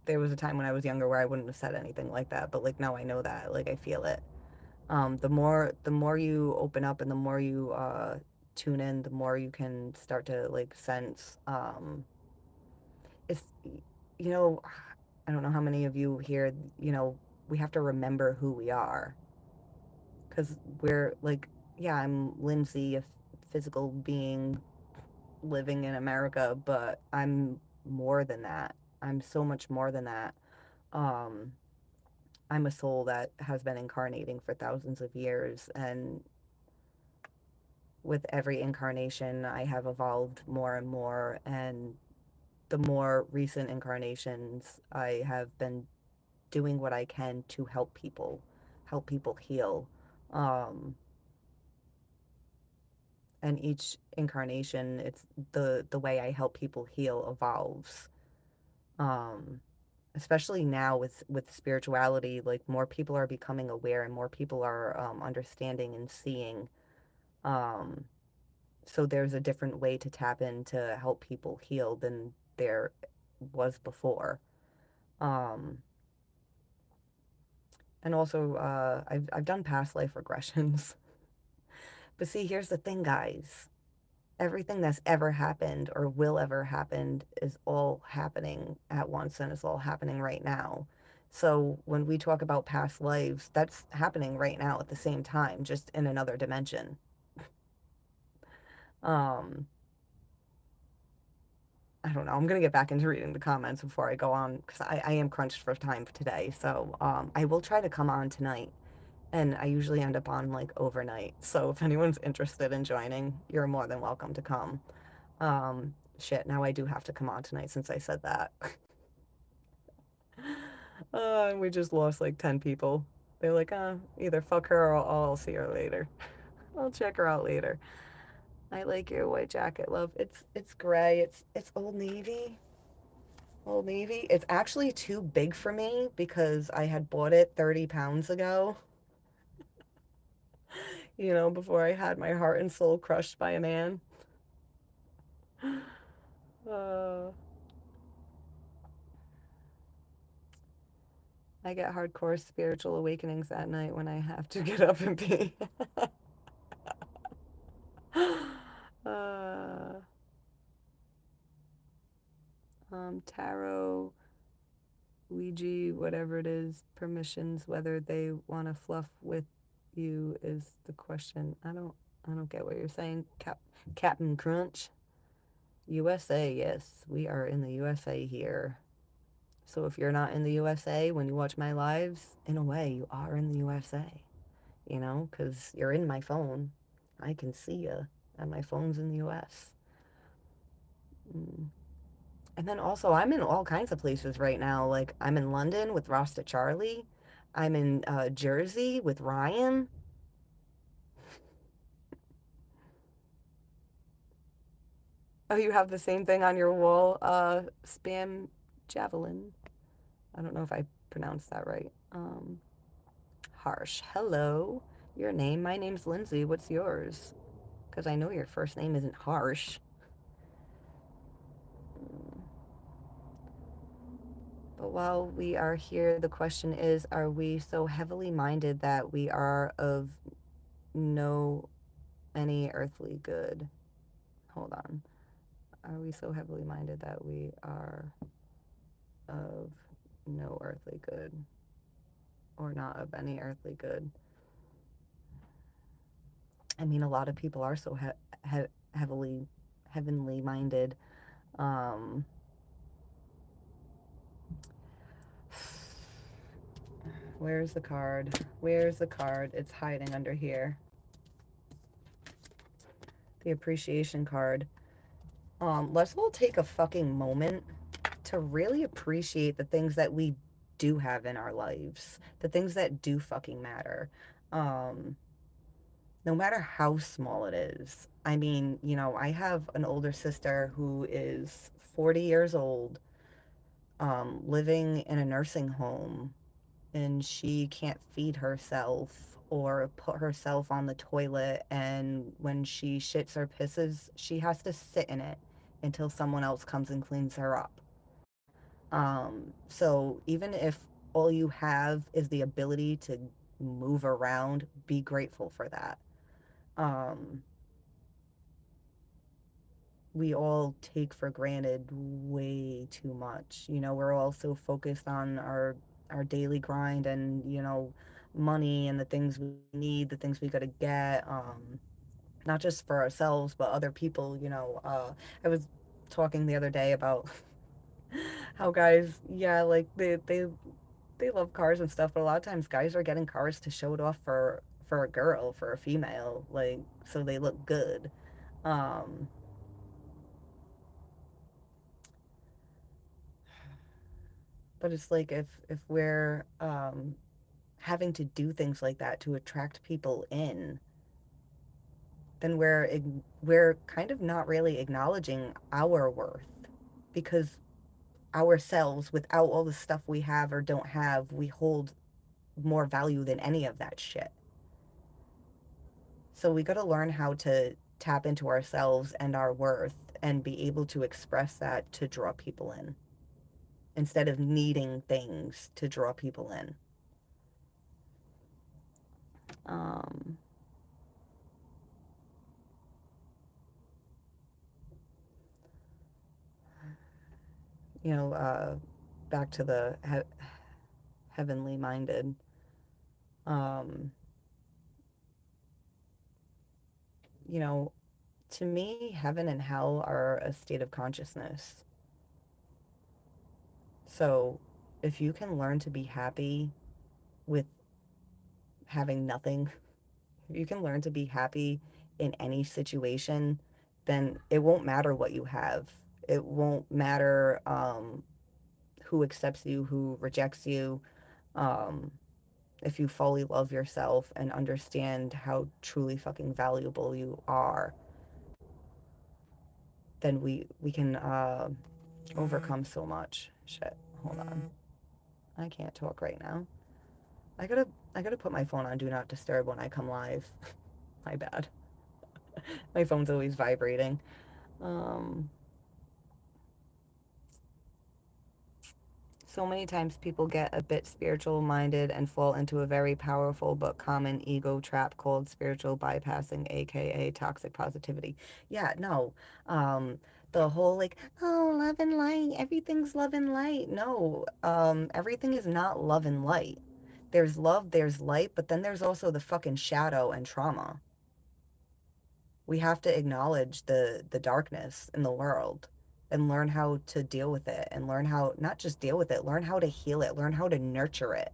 there was a time when I was younger where I wouldn't have said anything like that, but like now I know that, like I feel it. The more you open up and the more you tune in, the more you can start to like sense. It's you know, I don't know how many of you here, we have to remember who we are because we're like, yeah, I'm Lindsay, a physical being living in America, but I'm more than that. I'm so much more than that. Um, I'm a soul that has been incarnating for thousands of years, and with every incarnation, I have evolved more and more. And the more recent incarnations, I have been doing what I can to help people heal. Um, and each incarnation, it's the way I help people heal evolves. Um, Especially now with spirituality, like more people are becoming aware and more people are understanding and seeing. Um, so there's a different way to tap in to help people heal than there was before. Um, and also, I've done past life regressions. But see, here's the thing, guys. Everything that's ever happened or will ever happen is all happening at once and it's all happening right now. So when we talk about past lives, that's happening right now at the same time, just in another dimension. Um, I don't know. I'm gonna get back into reading the comments before I go on because I am crunched for time today. So I will try to come on tonight, and I usually end up on like overnight. So if anyone's interested in joining, you're more than welcome to come. Shit, now I do have to come on tonight since I said that. And we just lost like 10 people. They're like, either fuck her or I'll see her later. I'll check her out later. I like your white jacket, love. It's gray. It's Old Navy. Old Navy. It's actually too big for me because I had bought it 30 pounds ago, before I had my heart and soul crushed by a man. Uh, I get hardcore spiritual awakenings at night when I have to get up and pee. uh, Tarot, Ouija, whatever it is, permissions, whether they want to fluff with you is the question. I don't get what you're saying, Captain Crunch. USA, yes, we are in the USA here. So if you're not in the USA when you watch my lives, in a way, you are in the USA, because you're in my phone. I can see you, and my phone's in the US. Mm. And then also, I'm in all kinds of places right now. Like, I'm in London with Rasta Charlie. I'm in Jersey with Ryan. Oh, you have the same thing on your wall, Spam Javelin. I don't know if I pronounced that right. Harsh. Hello. Your name? My name's Lindsay. What's yours? Because I know your first name isn't Harsh. But while we are here, the question is, are we so heavily minded that we are of no any earthly good? Hold on. Are we so heavily minded that we are of no earthly good or not of any earthly good? I mean, a lot of people are so heavily heavenly minded. Um, where's the card? Where's the card? It's hiding under here. The appreciation card. Let's all take a fucking moment to really appreciate the things that we do have in our lives, the things that do fucking matter. Um, no matter how small it is. I mean, I have an older sister who is 40 years old, living in a nursing home, and she can't feed herself or put herself on the toilet. And when she shits or pisses, she has to sit in it until someone else comes and cleans her up. So even if all you have is the ability to move around, be grateful for that. Um, we all take for granted way too much. We're all so focused on our daily grind and, money and the things we need, the things we got to get, not just for ourselves, but other people. I was talking the other day about how guys, yeah, like they love cars and stuff, but a lot of times guys are getting cars to show it off for a girl, for a female, like so they look good. Um, but it's like if we're having to do things like that to attract people in, then we're kind of not really acknowledging our worth, because ourselves, without all the stuff we have or don't have, we hold more value than any of that shit. So we got to learn how to tap into ourselves and our worth and be able to express that to draw people in instead of needing things to draw people in. Um, you know, back to the heavenly minded. Um, you know, to me, heaven and hell are a state of consciousness. So if you can learn to be happy with having nothing, if you can learn to be happy in any situation, then it won't matter what you have. It won't matter who accepts you, who rejects you. Um, if you fully love yourself and understand how truly fucking valuable you are, then we can overcome so much shit. Hold on, I can't talk right now. I gotta put my phone on do not disturb when I come live. My bad. My phone's always vibrating. um So many times people get a bit spiritual minded and fall into a very powerful but common ego trap called spiritual bypassing, aka toxic positivity. Yeah, no. The whole like, oh, love and light, everything's love and light. No, everything is not love and light. There's love, there's light, but then there's also the fucking shadow and trauma. We have to acknowledge the darkness in the world and learn how to deal with it, and learn how, not just deal with it, learn how to heal it, learn how to nurture it.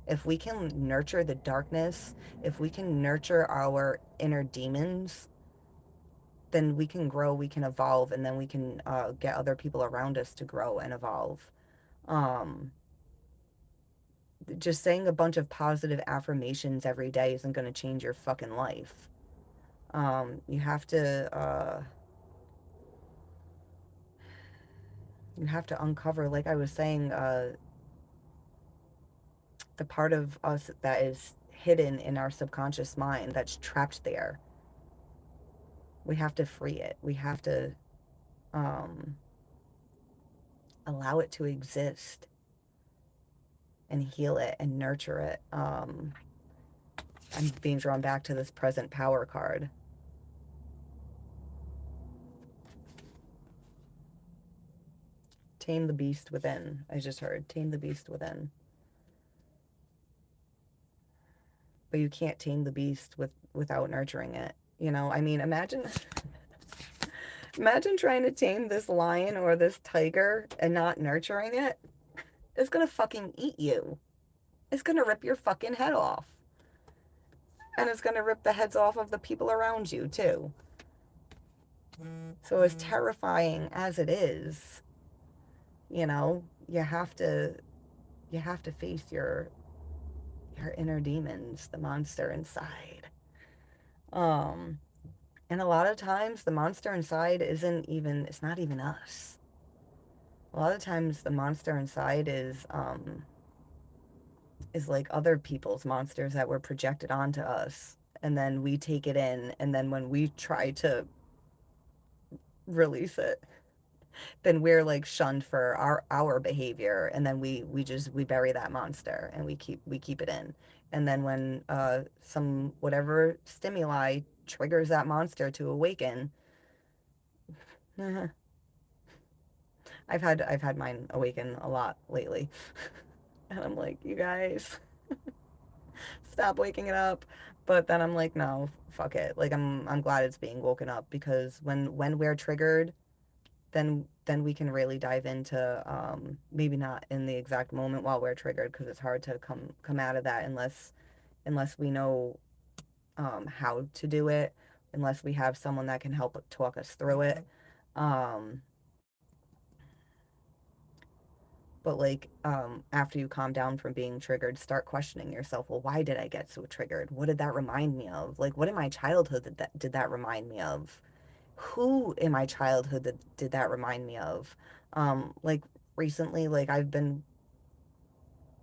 If we can nurture the darkness, if we can nurture our inner demons, then we can grow, we can evolve, and then we can get other people around us to grow and evolve. um just saying a bunch of positive affirmations every day isn't going to change your fucking life. You have to uncover, like I was saying, the part of us that is hidden in our subconscious mind that's trapped there. We have to free it. We have to um, allow it to exist and heal it and nurture it. I'm being drawn back to this present power card. Tame the beast within. I just heard tame the beast within. But you can't tame the beast without nurturing it. You know, I mean, imagine trying to tame this lion or this tiger and not nurturing it. It's gonna fucking eat you. It's gonna rip your fucking head off. And it's gonna rip the heads off of the people around you too. So as terrifying as it is, you know, you have to face your inner demons, the monster inside. Um and a lot of times the monster inside it's not even us. A lot of times the monster inside is like other people's monsters that were projected onto us, and then we take it in, and then when we try to release it, then we're like shunned for our behavior, and then we bury that monster and we keep it in. And then when some whatever stimuli triggers that monster to awaken, I've had mine awaken a lot lately. And I'm like, you guys, stop waking it up. But then I'm like, no, fuck it. Like I'm glad it's being woken up, because when we're triggered, then we can really dive into maybe not in the exact moment while we're triggered, because it's hard to come out of that unless we know how to do it, unless we have someone that can help talk us through it. Um, but like after you calm down from being triggered, start questioning yourself. Well, why did I get so triggered? What did that remind me of? Like, what in my childhood did that remind me of? Who in my childhood did that remind me of? Like recently, like I've been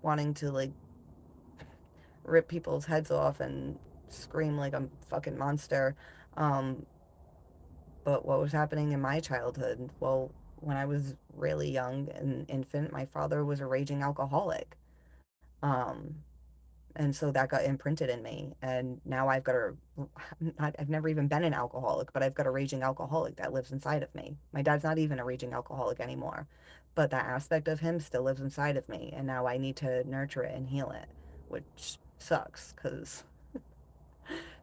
wanting to like rip people's heads off and scream like I'm a fucking monster. Um, but what was happening in my childhood? Well, when I was really young, an infant, my father was a raging alcoholic. Um, and so that got imprinted in me, and now I've never even been an alcoholic, but I've got a raging alcoholic that lives inside of me. My dad's not even a raging alcoholic anymore, but that aspect of him still lives inside of me, and now I need to nurture it and heal it, which sucks because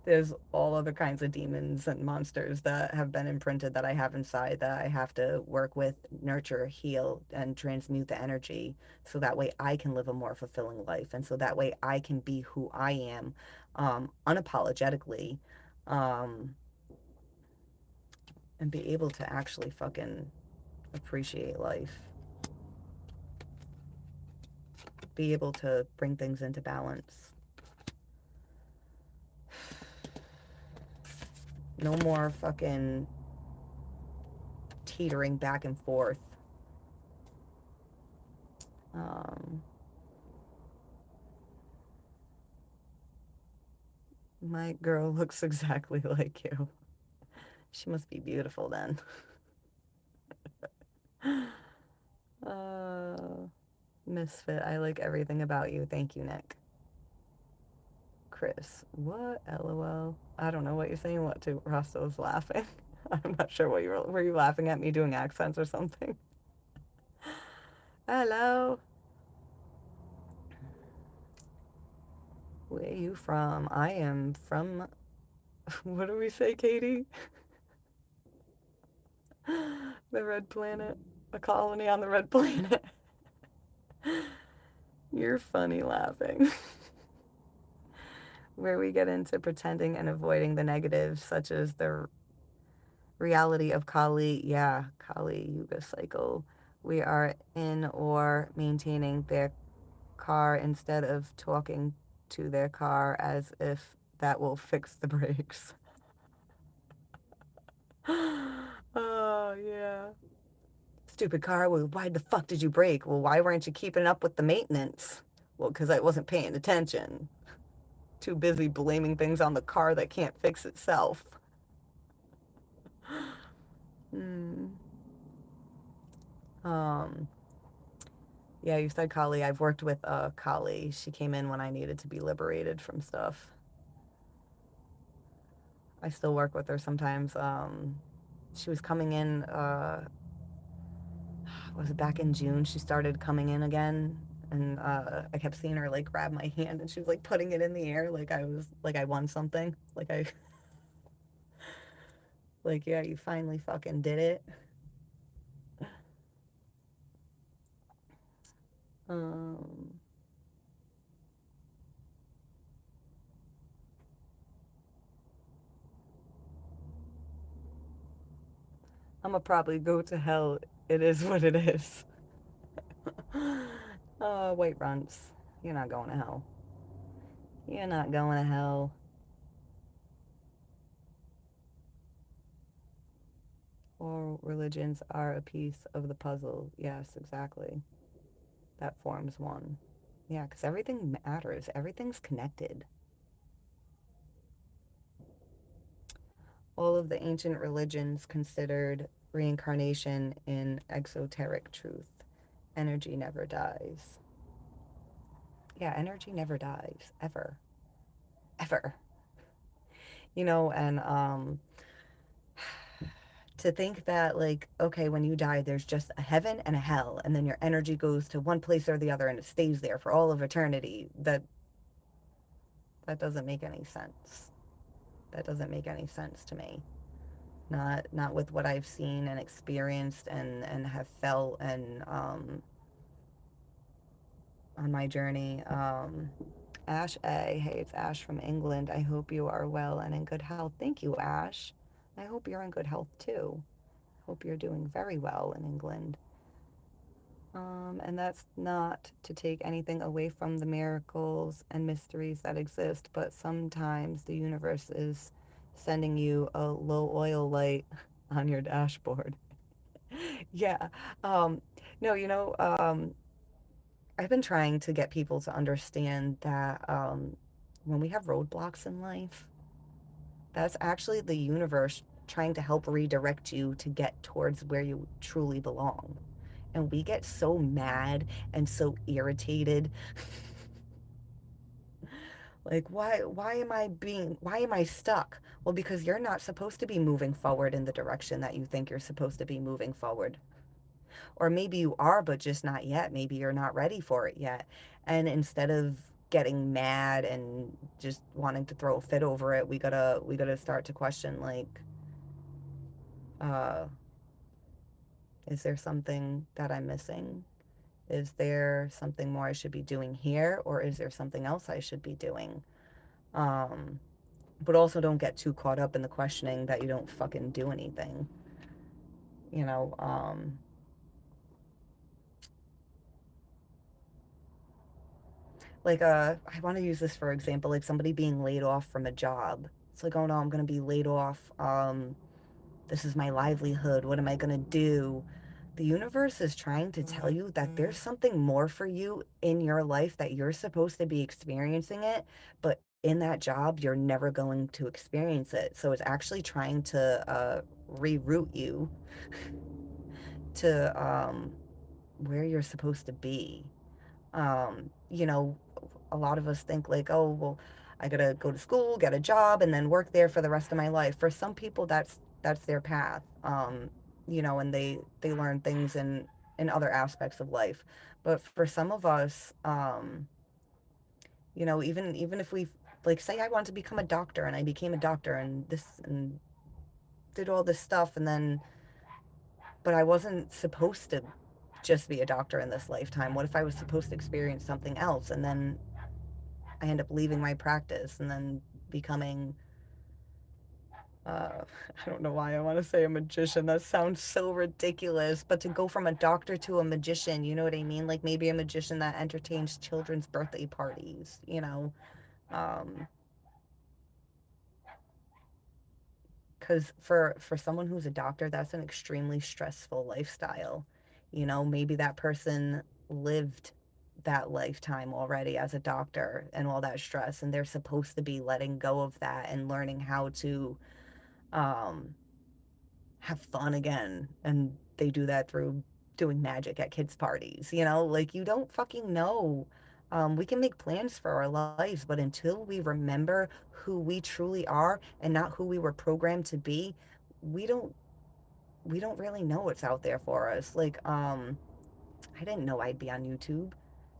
there's all other kinds of demons and monsters that have been imprinted that I have inside that I have to work with, nurture, heal, and transmute the energy, so that way I can live a more fulfilling life. And so that way I can be who I am, unapologetically, um, and be able to actually fucking appreciate life, be able to bring things into balance. No more fucking teetering back and forth. Um, my girl looks exactly like you. She must be beautiful then. uh, Misfit, I like everything about you. Thank you, Nick. Chris, what? LOL. I don't know what you're saying. What to? Rosto's laughing. I'm not sure what were you laughing at me doing accents or something? Hello. Where are you from? I am from, what do we say, Katie? The Red Planet. A colony on the Red Planet. You're funny laughing. Where we get into pretending and avoiding the negatives, such as the reality of Kali, yeah, Kali Yuga cycle. We are in or maintaining their car instead of talking to their car as if that will fix the brakes. Oh, yeah. Stupid car, well, why the fuck did you brake? Well, why weren't you keeping up with the maintenance? Well, because I wasn't paying attention. Too busy blaming things on the car that can't fix itself. Hmm. Um, yeah, you said Kali. I've worked with Kali. She came in when I needed to be liberated from stuff. I still work with her sometimes. She was coming in Was it back in June she started coming in again, and I kept seeing her like grab my hand and she was like putting it in the air like I was like I won something. Like I like yeah, you finally fucking did it. Um I'm gonna probably go to hell. It is what it is. Wait, Runts. You're not going to hell. You're not going to hell. All religions are a piece of the puzzle. Yes, exactly. That forms one. Yeah, because everything matters. Everything's connected. All of the ancient religions considered reincarnation in exoteric truth. Energy never dies. Yeah, energy never dies. Ever. Ever. And to think that like okay when you die there's just a heaven and a hell and then your energy goes to one place or the other and it stays there for all of eternity, that doesn't make any sense. That doesn't make any sense to me. Not with what I've seen and experienced and have felt and on my journey. Ash A, hey, it's Ash from England. I hope you are well and in good health. Thank you, Ash. I hope you're in good health too. Hope you're doing very well in England. And that's not to take anything away from the miracles and mysteries that exist, but sometimes the universe is sending you a low oil light on your dashboard. Yeah. Um, no, I've been trying to get people to understand that when we have roadblocks in life, that's actually the universe trying to help redirect you to get towards where you truly belong. And we get so mad and so irritated. Like why am I stuck? Well, because you're not supposed to be moving forward in the direction that you think you're supposed to be moving forward. Or maybe you are, but just not yet. Maybe you're not ready for it yet. And instead of getting mad and just wanting to throw a fit over it, we gotta start to question like, uh, is there something that I'm missing? Is there something more I should be doing here, or is there something else I should be doing? Um, but also don't get too caught up in the questioning that you don't fucking do anything. You know, like I want to use this for example, like somebody being laid off from a job. It's like, oh no, I'm gonna be laid off. This is my livelihood. What am I gonna do? The universe is trying to tell you that there's something more for you in your life that you're supposed to be experiencing it, but in that job, you're never going to experience it. So it's actually trying to reroute you to where you're supposed to be. You know, a lot of us think like, oh, well, I gotta go to school, get a job, and then work there for the rest of my life. For some people, that's their path. And they learn things in other aspects of life. But for some of us, even if we like say I wanted to become a doctor and I became a doctor and this and did all this stuff and then but I wasn't supposed to just be a doctor in this lifetime. What if I was supposed to experience something else and then I end up leaving my practice and then becoming I don't know why I want to say a magician. That sounds so ridiculous. But to go from a doctor to a magician, you know what I mean? Like maybe a magician that entertains children's birthday parties. Um, because for someone who's a doctor, that's an extremely stressful lifestyle. Maybe that person lived that lifetime already as a doctor and all that stress, and they're supposed to be letting go of that and learning how to um, have fun again. And they do that through doing magic at kids' parties. Like you don't fucking know. We can make plans for our lives, but until we remember who we truly are and not who we were programmed to be, we don't we don't really know what's out there for us. Like, I didn't know I'd be on YouTube.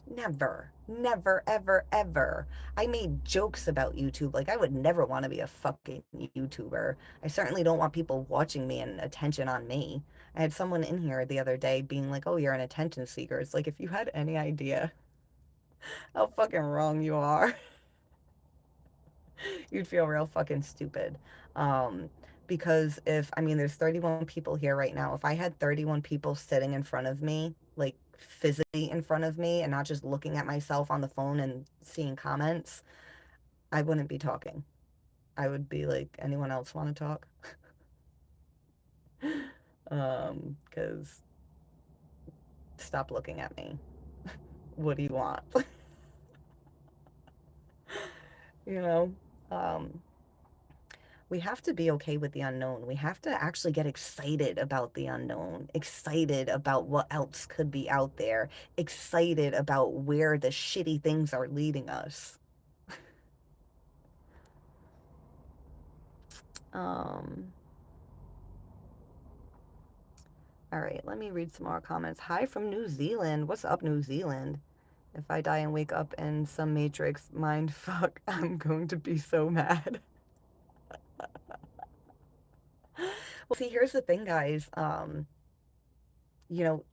Never, never, ever, ever. I made jokes about YouTube. Like, I would never want to be a fucking YouTuber. I certainly don't want people watching me and attention on me. I had someone in here the other day being like, oh, you're an attention seeker. It's like, if you had any idea how fucking wrong you are, you'd feel real fucking stupid. Um, because if, I mean, there's 31 people here right now. If I had 31 people sitting in front of me, like physically in front of me, and not just looking at myself on the phone and seeing comments, I wouldn't be talking. I would be like, anyone else want to talk? Because stop looking at me. What do you want? You know? Um, we have to be okay with the unknown. We have to actually get excited about the unknown, excited about what else could be out there, excited about where the shitty things are leading us. Um, all right, let me read some more comments. Hi from New Zealand. What's up, New Zealand? If I die and wake up in some matrix mind fuck, I'm going to be so mad. Well, see, here's the thing, guys. You know,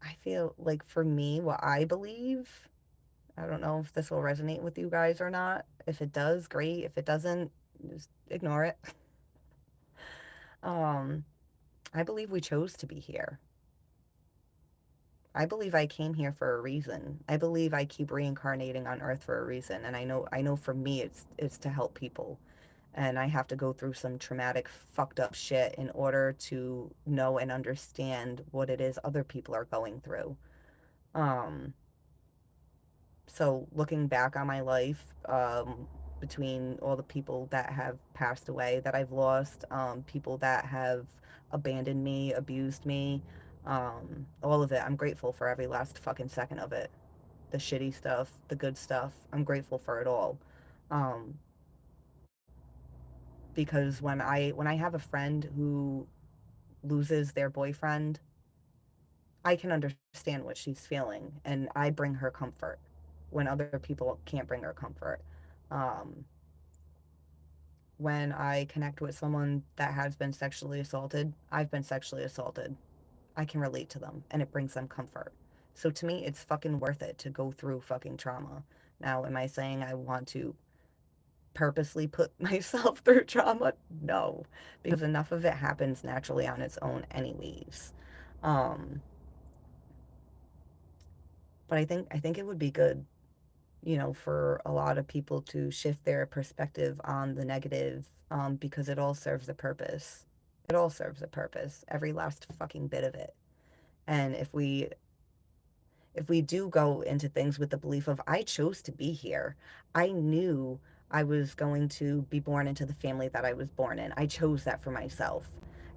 I feel like for me, what I believe, I don't know if this will resonate with you guys or not. If it does, great. If it doesn't, just ignore it. Um, I believe we chose to be here. I believe I came here for a reason. I believe I keep reincarnating on Earth for a reason, and I know for me it's to help people. And I have to go through some traumatic, fucked up shit in order to know and understand what it is other people are going through. Um, so looking back on my life, between all the people that have passed away that I've lost, people that have abandoned me, abused me, all of it, I'm grateful for every last fucking second of it. The shitty stuff, the good stuff, I'm grateful for it all. Um, because when I have a friend who loses their boyfriend, I can understand what she's feeling, and I bring her comfort when other people can't bring her comfort. Um, when I connect with someone that has been sexually assaulted, I've been sexually assaulted. I can relate to them, and it brings them comfort. So to me, it's fucking worth it to go through fucking trauma. Now, am I saying I want to purposely put myself through trauma? No, because enough of it happens naturally on its own, anyways. Um, but I think it would be good, for a lot of people to shift their perspective on the negative, because it all serves a purpose. It all serves a purpose, every last fucking bit of it. And if we do go into things with the belief of I chose to be here, I knew I was going to be born into the family that I was born in. I chose that for myself.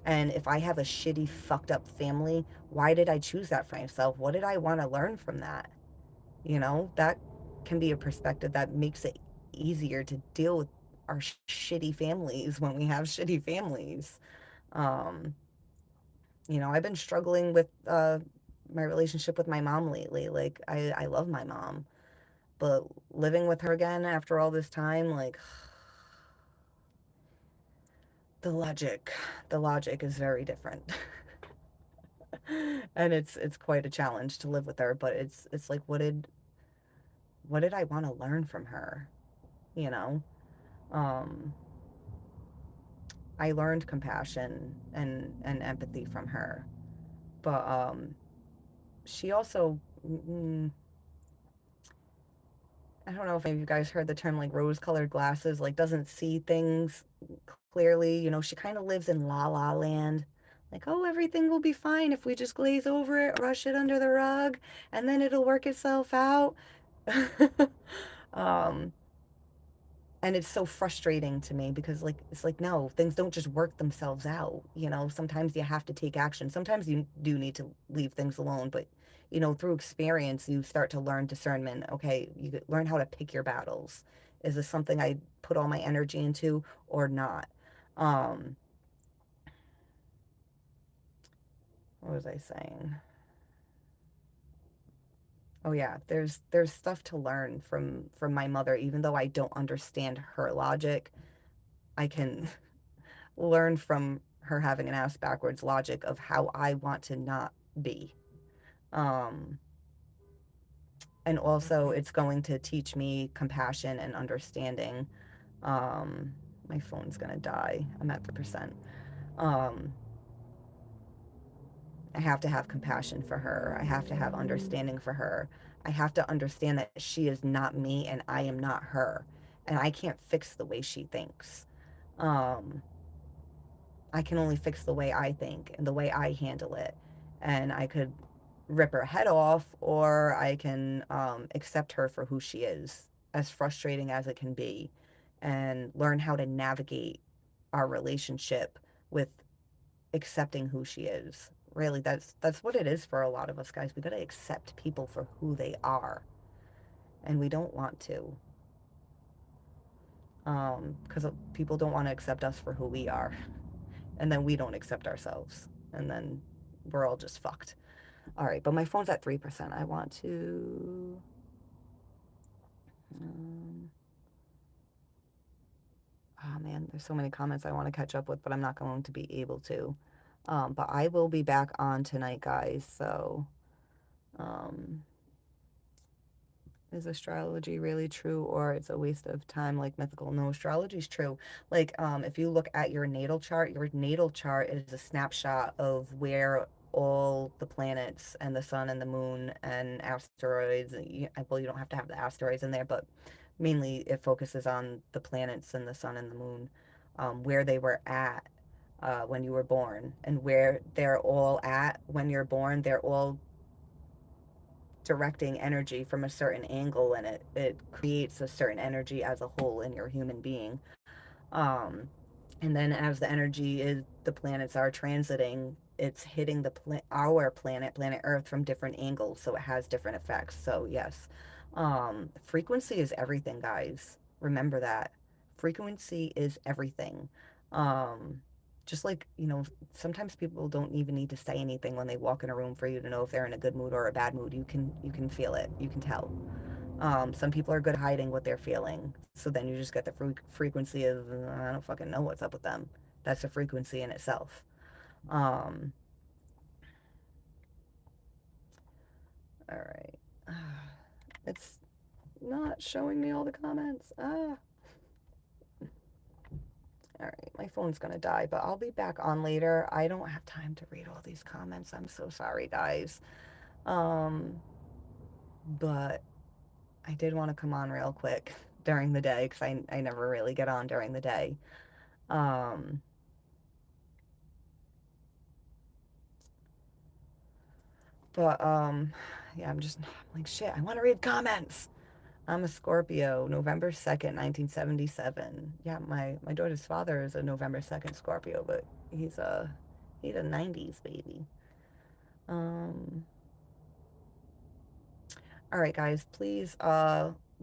And if I have a shitty, fucked up family, why did I choose that for myself? What did I want to learn from that? That can be a perspective that makes it easier to deal with our shitty families when we have shitty families. Um, I've been struggling with my relationship with my mom lately. Like, I love my mom, but living with her again after all this time, like, the logic, the logic is very different. And it's quite a challenge to live with her, but it's like, what did I want to learn from her? You know? Um, I learned compassion and empathy from her. But she also, I don't know if any of you guys heard the term like rose colored glasses, like doesn't see things clearly. She kind of lives in la la land. Like, oh, everything will be fine if we just glaze over it, brush it under the rug, and then it'll work itself out. um, and it's so frustrating to me because like it's like no, things don't just work themselves out. Sometimes you have to take action, sometimes you do need to leave things alone, but through experience you start to learn discernment. Okay, you learn how to pick your battles. Is this something I put all my energy into or not? um What was I saying? Oh yeah, there's stuff to learn from my mother. Even though I don't understand her logic, I can learn from her having an ass backwards logic of how I want to not be. Um, and also, it's going to teach me compassion and understanding. Um, my phone's gonna die. I'm at 3%. Um, I have to have compassion for her. I have to have understanding for her. I have to understand that she is not me and I am not her. And I can't fix the way she thinks. Um, I can only fix the way I think and the way I handle it. And I could rip her head off, or I can accept her for who she is, as frustrating as it can be, and learn how to navigate our relationship with accepting who she is. Really, that's what it is for a lot of us guys. We got to accept people for who they are, and we don't want to, because people don't want to accept us for who we are, and then we don't accept ourselves, and then we're all just fucked. All right, but my phone's at 3%. I want to. Um, oh man, there's so many comments I want to catch up with, but I'm not going to be able to. But I will be back on tonight, guys. So, um, is astrology really true, or it's a waste of time like mythical? No, astrology is true. Like, if you look at your natal chart is a snapshot of where all the planets and the sun and the moon and asteroids, well, you don't have to have the asteroids in there, but mainly it focuses on the planets and the sun and the moon, where they were at when you were born, and where they're all at when you're born. They're all directing energy from a certain angle, and it creates a certain energy as a whole in your human being. um and then as the energy is the planets are transiting, it's hitting our planet Earth from different angles, so it has different effects. So yes, frequency is everything, guys. Remember that. Frequency is everything. um just like, sometimes people don't even need to say anything when they walk in a room for you to know if they're in a good mood or a bad mood. You can feel it, you can tell. Some people are good at hiding what they're feeling. So then you just get the frequency of, I don't fucking know what's up with them. That's a frequency in itself. Um, all right. It's not showing me all the comments. All right. My phone's going to die, but I'll be back on later. I don't have time to read all these comments. I'm so sorry, guys. Um, but I did want to come on real quick during the day because I never really get on during the day. Um, But yeah, I'm like shit. I want to read comments. I'm a Scorpio, November 2nd, 1977. Yeah, my daughter's father is a November 2nd Scorpio, but he's a he's a 90s baby. Um, all right, guys, please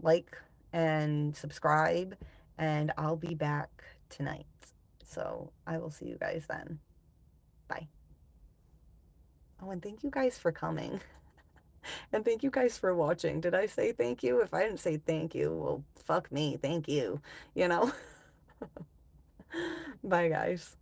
like and subscribe, and I'll be back tonight. So I will see you guys then. Bye. Oh, and thank you guys for coming. And thank you guys for watching. Did I say thank you? If I didn't say thank you, well, fuck me. Thank you. You know? Bye, guys.